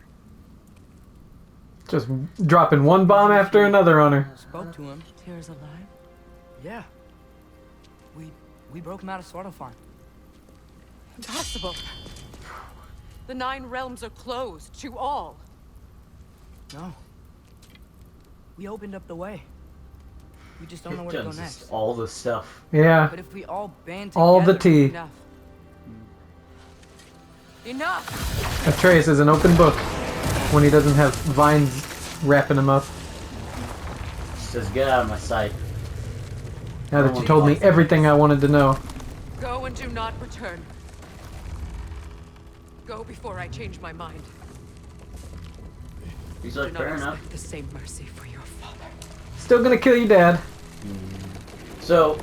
Just dropping one bomb after another on her. Spoke to him. Tears alive? Yeah. We broke him out of Svartalfheim. Impossible. The 9 realms are closed to all. No. We opened up the way. We just don't know where to go Just next. all the stuff. Yeah. But if we all band together, All the tea. Enough. Enough! Atreus is an open book when he doesn't have vines wrapping him up. She says, "Get out of my sight." Now that you told me everything I wanted to know. Go and do not return. Go before I change my mind. He's Do like, not "Fair enough." expect the same mercy for your father. Still gonna kill your dad. So,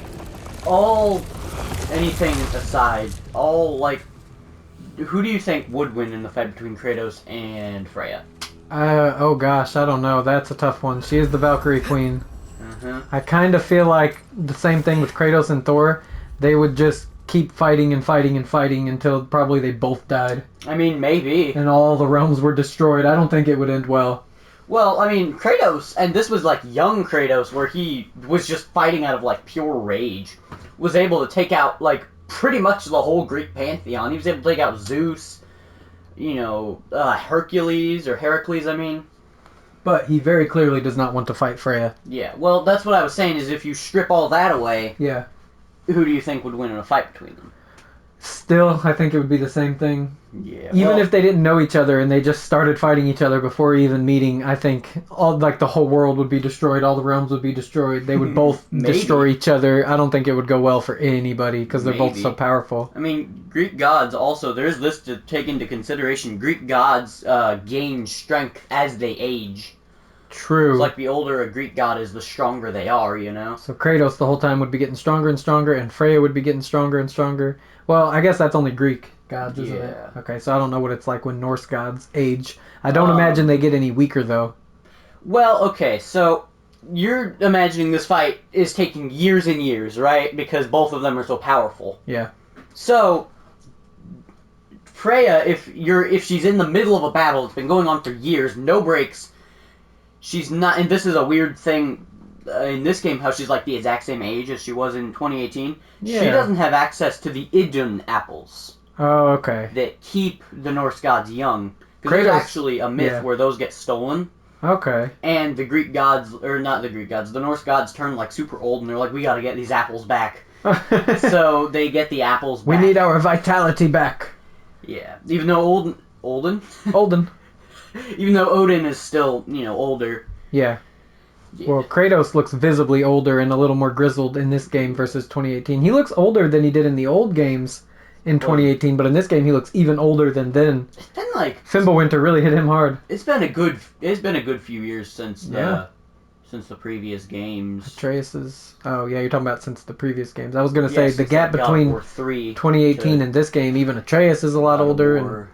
anything aside, who do you think would win in the fight between Kratos and Freya? Oh gosh, I don't know. That's a tough one. She is the Valkyrie Queen. I kind of feel like the same thing with Kratos and Thor. They would just keep fighting and fighting and fighting until probably they both died. I mean, maybe. And all the realms were destroyed. I don't think it would end well. Well, I mean, Kratos, and this was like young Kratos, where he was just fighting out of like pure rage, was able to take out like pretty much the whole Greek pantheon. He was able to take out Zeus, Hercules, I mean. But he very clearly does not want to fight Freya. Yeah, well, that's what I was saying, is if you strip all that away, yeah, who do you think would win in a fight between them? Still, I think it would be the same thing. Yeah. Even if they didn't know each other and they just started fighting each other before even meeting, I think the whole world would be destroyed, all the realms would be destroyed. They would both destroy each other. I don't think it would go well for anybody because they're both so powerful. I mean, Greek gods also, there's this to take into consideration. Greek gods gain strength as they age. True. It's like the older a Greek god is, the stronger they are, So Kratos the whole time would be getting stronger and stronger, and Freya would be getting stronger and stronger. Well, I guess that's only Greek gods, isn't it? Okay, so I don't know what it's like when Norse gods age. I don't imagine they get any weaker, though. Well, okay, so you're imagining this fight is taking years and years, right? Because both of them are so powerful. Yeah. So, Freya, if she's in the middle of a battle, it's been going on for years, no breaks, she's not, and this is a weird thing in this game, how she's like the exact same age as she was in 2018. Yeah. She doesn't have access to the Idun apples. Oh, okay. That keep the Norse gods young. Because there's actually a myth where those get stolen. Okay. And the Greek gods, or not the Greek gods, the Norse gods turn like super old and they're like, we gotta get these apples back. So they get the apples back. We need our vitality back. Yeah. Even though Olden? Even though Odin is still, older. Yeah. Well, Kratos looks visibly older and a little more grizzled in this game versus 2018. He looks older than he did in the old games in 2018, but in this game he looks even older than then. It's been like Fimbulwinter really hit him hard. It's been a good few years since the previous games. Atreus is... Oh, yeah, you're talking about since the previous games. I was going to say the gap between 2018 and this game, even Atreus is a lot older. And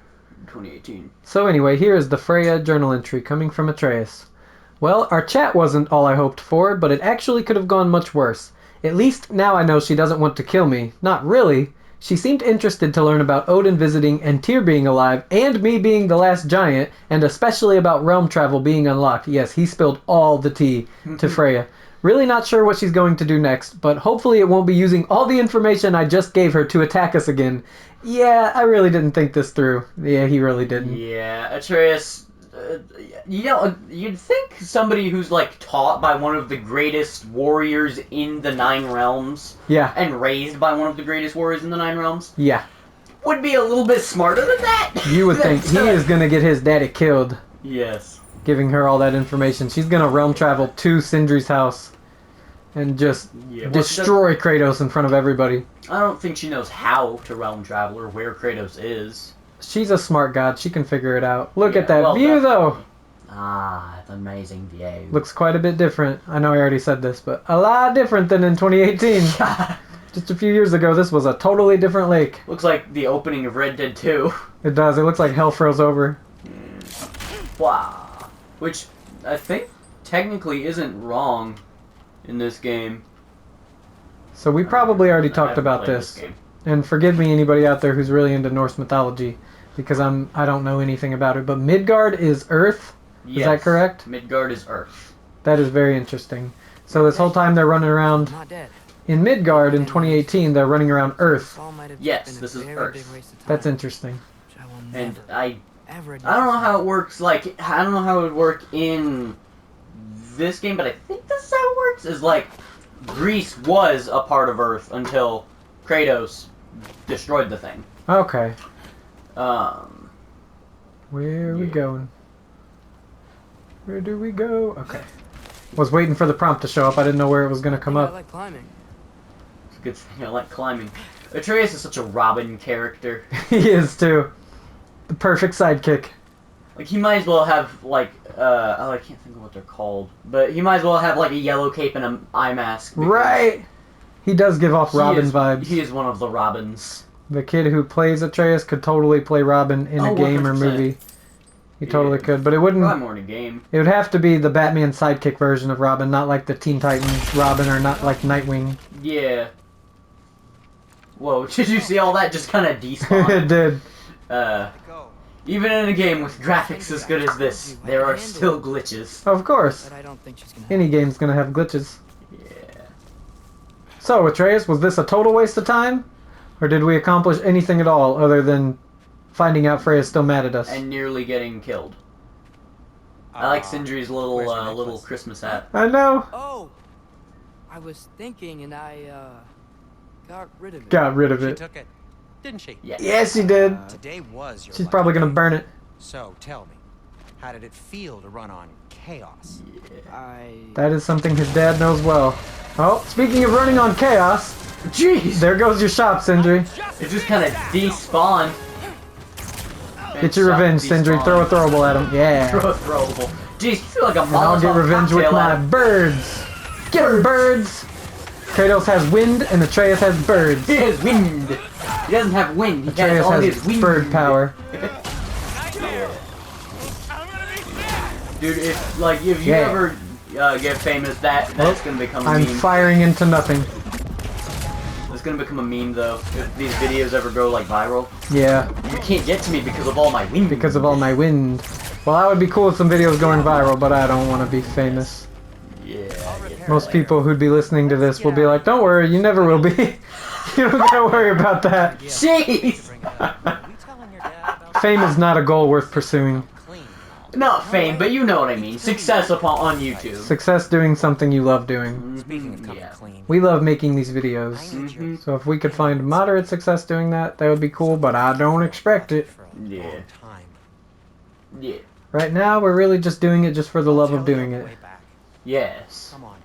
2018. So anyway, here is the Freya journal entry coming from Atreus. Well, our chat wasn't all I hoped for, but it actually could have gone much worse. At least now I know she doesn't want to kill me. Not really. She seemed interested to learn about Odin visiting and Tyr being alive, and me being the last giant, and especially about realm travel being unlocked. Yes, he spilled all the tea to Freya. Really not sure what she's going to do next, but hopefully it won't be using all the information I just gave her to attack us again. Yeah, I really didn't think this through. Yeah, he really didn't. Yeah, Atreus... you'd think somebody who's like taught by one of the greatest warriors in the Nine Realms, and raised by one of the greatest warriors in the Nine Realms, would be a little bit smarter than that. You would think he is gonna get his daddy killed. Yes. Giving her all that information, she's gonna realm travel to Sindri's house and just destroy Kratos in front of everybody. I don't think she knows how to realm travel or where Kratos is. She's a smart god. She can figure it out. Look at that view, though. Ah, it's an amazing view. Looks quite a bit different. I know I already said this, but a lot different than in 2018. Just a few years ago, this was a totally different lake. Looks like the opening of Red Dead 2. It does. It looks like hell froze over. Wow. Which I think technically isn't wrong in this game. So we probably already talked about this. And forgive me, anybody out there who's really into Norse mythology, because I don't know anything about it. But Midgard is Earth. Is that correct? Midgard is Earth. That is very interesting. So this whole time they're running around in Midgard in 2018. They're running around Earth. Yes, this is Earth. That's interesting. And I don't know how it works. Like, I don't know how it would work in this game, but I think this is how it works. Is like Greece was a part of Earth until Kratos destroyed the thing. Okay. Where are we going? Where do we go? Okay. Was waiting for the prompt to show up. I didn't know where it was going to come up. I like climbing. It's a good thing I like climbing. Atreus is such a Robin character. He is too. The perfect sidekick. Like, he might as well have, like, I can't think of what they're called, but he might as well have, like, a yellow cape and an eye mask. Right! He does give off Robin vibes. He is one of the Robins. The kid who plays Atreus could totally play Robin in a game 100%. Or movie. He totally could, but it wouldn't. Probably more in a game. It would have to be the Batman sidekick version of Robin, not like the Teen Titans Robin, or not like Nightwing. Yeah. Whoa! Did you see all that just kind of despawn? It did. Even in a game with graphics as good as this, there are still glitches. Of course. But I don't think she's gonna. Any game's gonna have glitches. Yeah. So, Atreus, was this a total waste of time? Or did we accomplish anything at all other than finding out Freya's still mad at us? And nearly getting killed. I like Sindri's little Christmas hat. I know. Oh, I was thinking, and I got rid of it. Got rid of She it. took it, didn't she? Yes. Yes, she did. Today was your She's lucky probably gonna day. burn it. So tell me, how did it feel to run on chaos? That is something his dad knows well. Oh, speaking of running on chaos, Jeez! there goes your shop, Sindri. It just kind of despawned. Get your revenge, Sindri. Throw a throwable at him. Yeah. Throw a throwable. Jeez, you feel like a And I'll get Molotov revenge with cocktail my at him. birds. Get 'em, birds. Kratos has wind, and Atreus has birds. He has wind. He doesn't have wind. He has Atreus all has his wind. bird power. Dude, if you Yeah. ever get famous, that's gonna become a I'm meme. firing into nothing. It's gonna become a meme though. If these videos ever go like viral, Yeah, you can't get to me because of all my wind. because of all my wind. Well, that would be cool with some videos going viral, but I don't want to be famous. Yeah. Most people who'd be listening to this will be like, don't worry, you never will be. You don't gotta worry about that. Jeez. Fame is not a goal worth pursuing. Not fame, but you know what I mean. Success on YouTube. Success doing something you love doing. Speaking of coming Yeah. clean, We love making these videos. I need your So if we could find moderate success doing that, that would be cool, but I don't expect it. for a Yeah. long time. Yeah. Right now, we're really just doing it just for the love of doing it. Way back. Yes. Come on.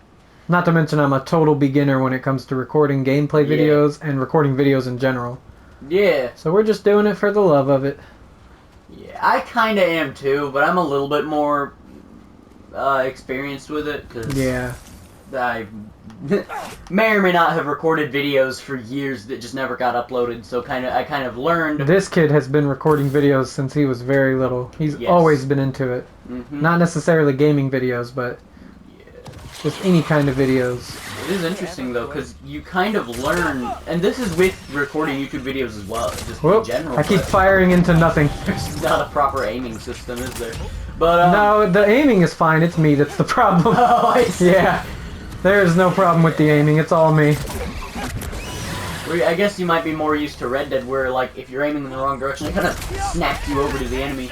Not to mention I'm a total beginner when it comes to recording gameplay Yeah. videos and recording videos in general. Yeah. So we're just doing it for the love of it. Yeah. I kind of am too, but I'm a little bit more experienced with it because Yeah. I may or may not have recorded videos for years that just never got uploaded. So I kind of learned. This kid has been recording videos since he was very little. He's Yes. always been into it. Mhm. Not necessarily gaming videos, but just any kind of videos. It is interesting though, because you kind of learn, and this is with recording YouTube videos as well, just Whoop, in general. I keep but firing into nothing. There's not a proper aiming system, is there? But No, the aiming is fine. It's me that's the problem. Oh, I see. Yeah. There's no problem with the aiming. It's all me. I guess you might be more used to Red Dead, where like if you're aiming in the wrong direction, it kind of snaps you over to the enemy.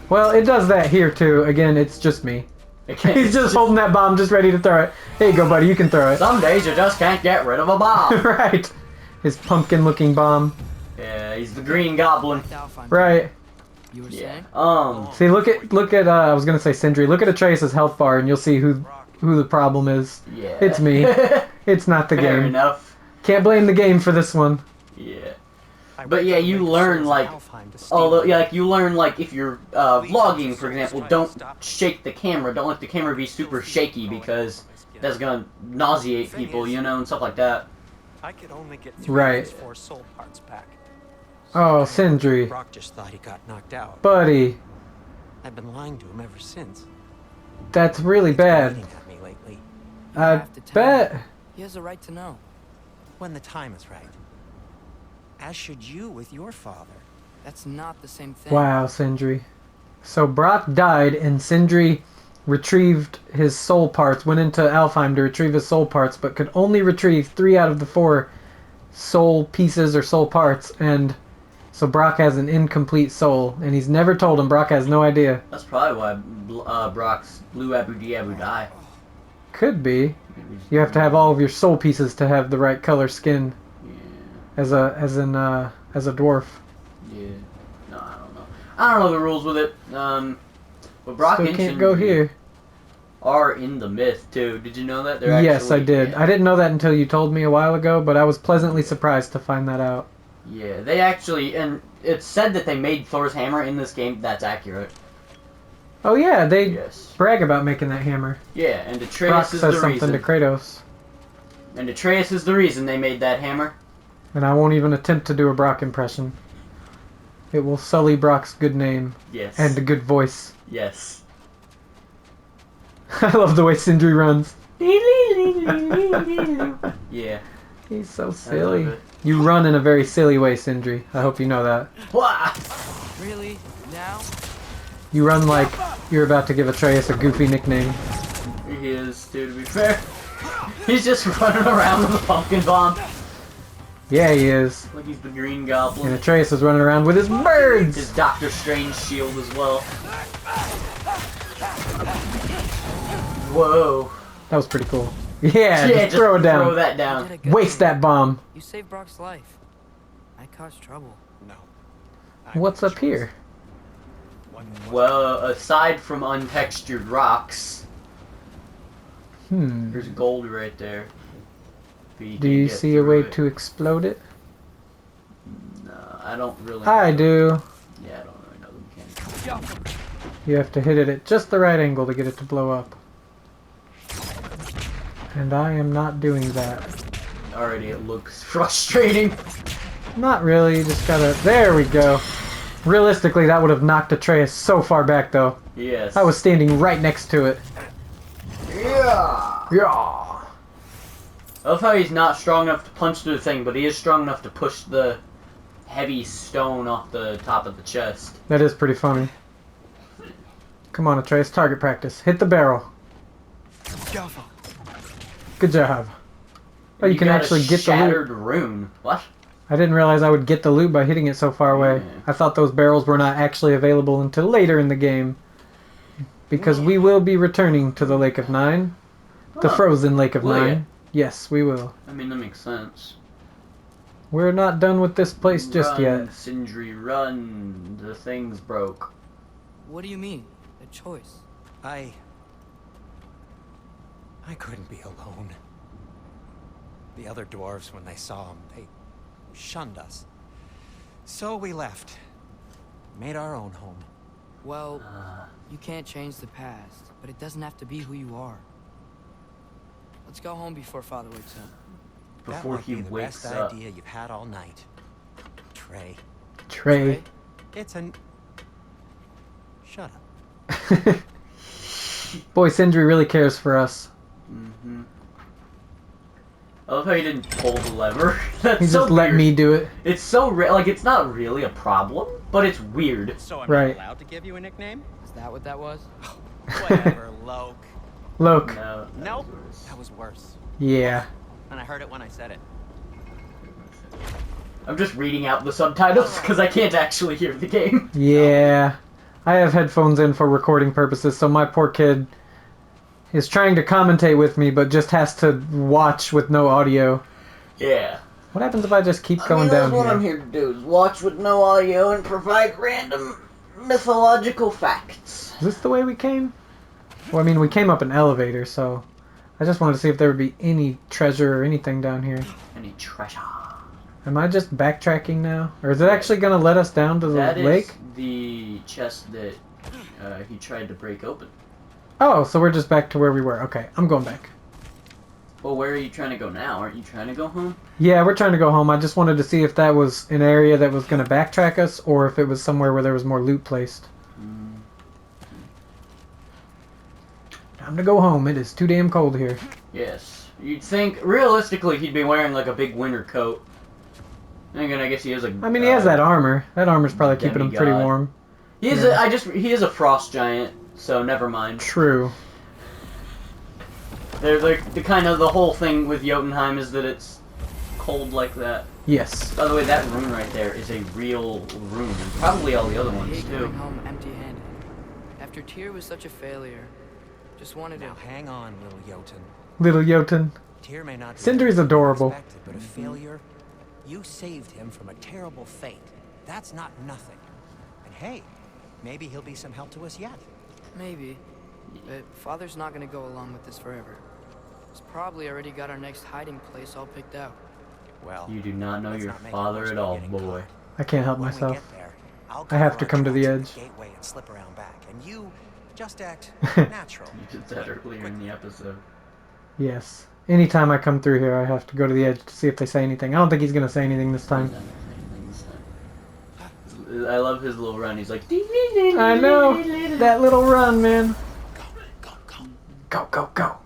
Well, it does that here too. Again, it's just me. Okay, He's just holding that bomb, just ready to throw it. Here you go, buddy. You can throw it. Some days you just can't get rid of a bomb. Right. His pumpkin-looking bomb. Yeah, he's the Green Goblin. Right. You were Yeah. saying? See, look at. I was gonna say Sindri. Look at Atreus' health bar, and you'll see who the problem is. Yeah. It's me. It's not the Fair game. enough. Can't blame the game for this one. Yeah. I But yeah, you learn like, although yeah, like you learn like if you're vlogging, for example, don't shake the camera. Don't let the camera be super shaky because that's gonna nauseate people, you know, and stuff like that. I could only get 3 Right. of his 4 soul parts back. Oh, Sindri, Brock just thought he got knocked out. buddy, I've been lying to him ever since. that's really He's been bad. eating at me lately. You I have to tell him. bet. He has a right to know. When the time is right. As should you with your father. That's not the same thing. Wow, Sindri. So Brock died, and Sindri retrieved his soul parts. Went into Alfheim to retrieve his soul parts, but could only retrieve 3 out of the 4 soul pieces or soul parts, and so Brock has an incomplete soul, and he's never told him. Brock has no idea. That's probably why Brock's blue Abu die. Could be. You have to have all of your soul pieces to have the right color skin Yeah. as a dwarf. Yeah. No, I don't know. I don't know the rules with it. But Brock Still and can't go Sindri here. are in the myth too. Did you know that? They're Yes, I actually, did. Yeah. I didn't know that until you told me a while ago, but I was pleasantly surprised to find that out. Yeah, they actually, and it's said that they made Thor's hammer in this game. That's accurate. Oh yeah, they Yes. brag about making that hammer. Yeah, and Brock Atreus is says the something reason. to Kratos, And Atreus is the reason they made that hammer. and I won't even attempt to do a Brock impression. It will sully Brock's good name. Yes. And a good voice. Yes. I love the way Sindri runs. Yeah. He's so I love silly. it. You run in a very silly way, Sindri. I hope you know that. Wah! Really? Now? You run like you're about to give Atreus a goofy nickname. He is, too, to be fair. He's just running around with a pumpkin bomb. Yeah, he is. Like he's the Green And Goblin. Atreus is running around with his birds! His Doctor Strange shield as well. Whoa. That was pretty cool. Yeah, Yeah, just throw it down. Throw that You down. did a good Waste thing. that bomb. You saved Brock's life. I caused trouble. No. What's up here? Well, aside from untextured rocks, Hmm. there's gold right there. But Do can't you get see a through way it. to explode it? No, I don't really. I know. do. Yeah, I don't really know the mechanics. You have to hit it at just the right angle to get it to blow up. And I am not doing that. Already, it looks frustrating. Not really, you just gotta... There we go. Realistically, that would have knocked Atreus so far back, though. Yes. I was standing right next to it. Yeah. Yeah. I love how he's not strong enough to punch through the thing, but he is strong enough to push the heavy stone off the top of the chest. That is pretty funny. Come on, Atreus, target practice. Hit the barrel. Good job. Oh, you can got actually a get the loot. shattered rune. What? I didn't realize I would get the loot by hitting it so far away. Yeah. I thought those barrels were not actually available until later in the game. Because we will be returning to the Lake of Nine. The Oh, frozen Lake of will ya? Nine. Yes, we will. I mean, that makes sense. We're not done with this place just Run, yet. Sindri, run. The thing's broke. What do you mean? A choice? I couldn't be alone. The other dwarves, when they saw him, they shunned us. So we left. Made our own home. Well, you can't change the past, but it doesn't have to be who you are. Let's go home before Father wakes up. Before that he might be the wakes best up. idea you've had all night. Trey. Trey. It's an... Shut up. Boy, Sindri really cares for us. Mm-hmm. I love how he didn't pull the lever. That's He so just let weird. me do it. It's so like it's not really a problem, but it's weird. So I'm Right. not allowed to give you a nickname? Is that what that was? Whatever, Loke. Look. No. Nope. worse. That was worse. Yeah. And I heard it when I said it. I'm just reading out the subtitles because I can't actually hear the game. Yeah. I have headphones in for recording purposes, so my poor kid is trying to commentate with me, but just has to watch with no audio. Yeah. What happens if I just keep going down that's what here? I'm here to do, is watch with no audio and provide random mythological facts. Is this the way we came? Well, I mean, we came up an elevator, so I just wanted to see if there would be any treasure or anything down here. Any treasure. Am I just backtracking now? Or is it actually going to let us down to the That is lake? the chest that he tried to break open. Oh, so we're just back to where we were. Okay, I'm going back. Well, where are you trying to go now? Aren't you trying to go home? Yeah, we're trying to go home. I just wanted to see if that was an area that was going to backtrack us, or if it was somewhere where there was more loot placed. Time to go home. It is too damn cold here. Yes. You'd think, realistically, he'd be wearing like a big winter coat. And again, I guess he is a... I mean, he has that armor. That armor's probably keeping him pretty demigod. warm. He is Yeah. he is a frost giant, so never mind. True. They're the kind of the whole thing with Jotunheim is that it's cold like that. Yes. By the way, that rune right there is a real rune, and probably all the other I ones hate too. going home empty-handed. After Tyr was such a failure, just wanted to... Now hang on, little Jotun. Little Jotun. Tyr may not be Sindri's everything you adorable. expected, but a failure, you saved him from a terrible fate. That's not nothing. And hey, maybe he'll be some help to us yet. Maybe. But Father's not gonna go along with this forever. He's probably already got our next hiding place all picked out. Well, You do not know let's your not make it father worse at by all, getting boy. caught. I can't help When we myself. get there, I'll I have cover to our come to the tracks at edge. Gateway and slip around back, and you just act natural. You did that earlier in the episode. Yes. Anytime I come through here, I have to go to the edge to see if they say anything. I don't think he's going to say anything this time. I love his little run. He's like, I know that little run, man. Go, go, go.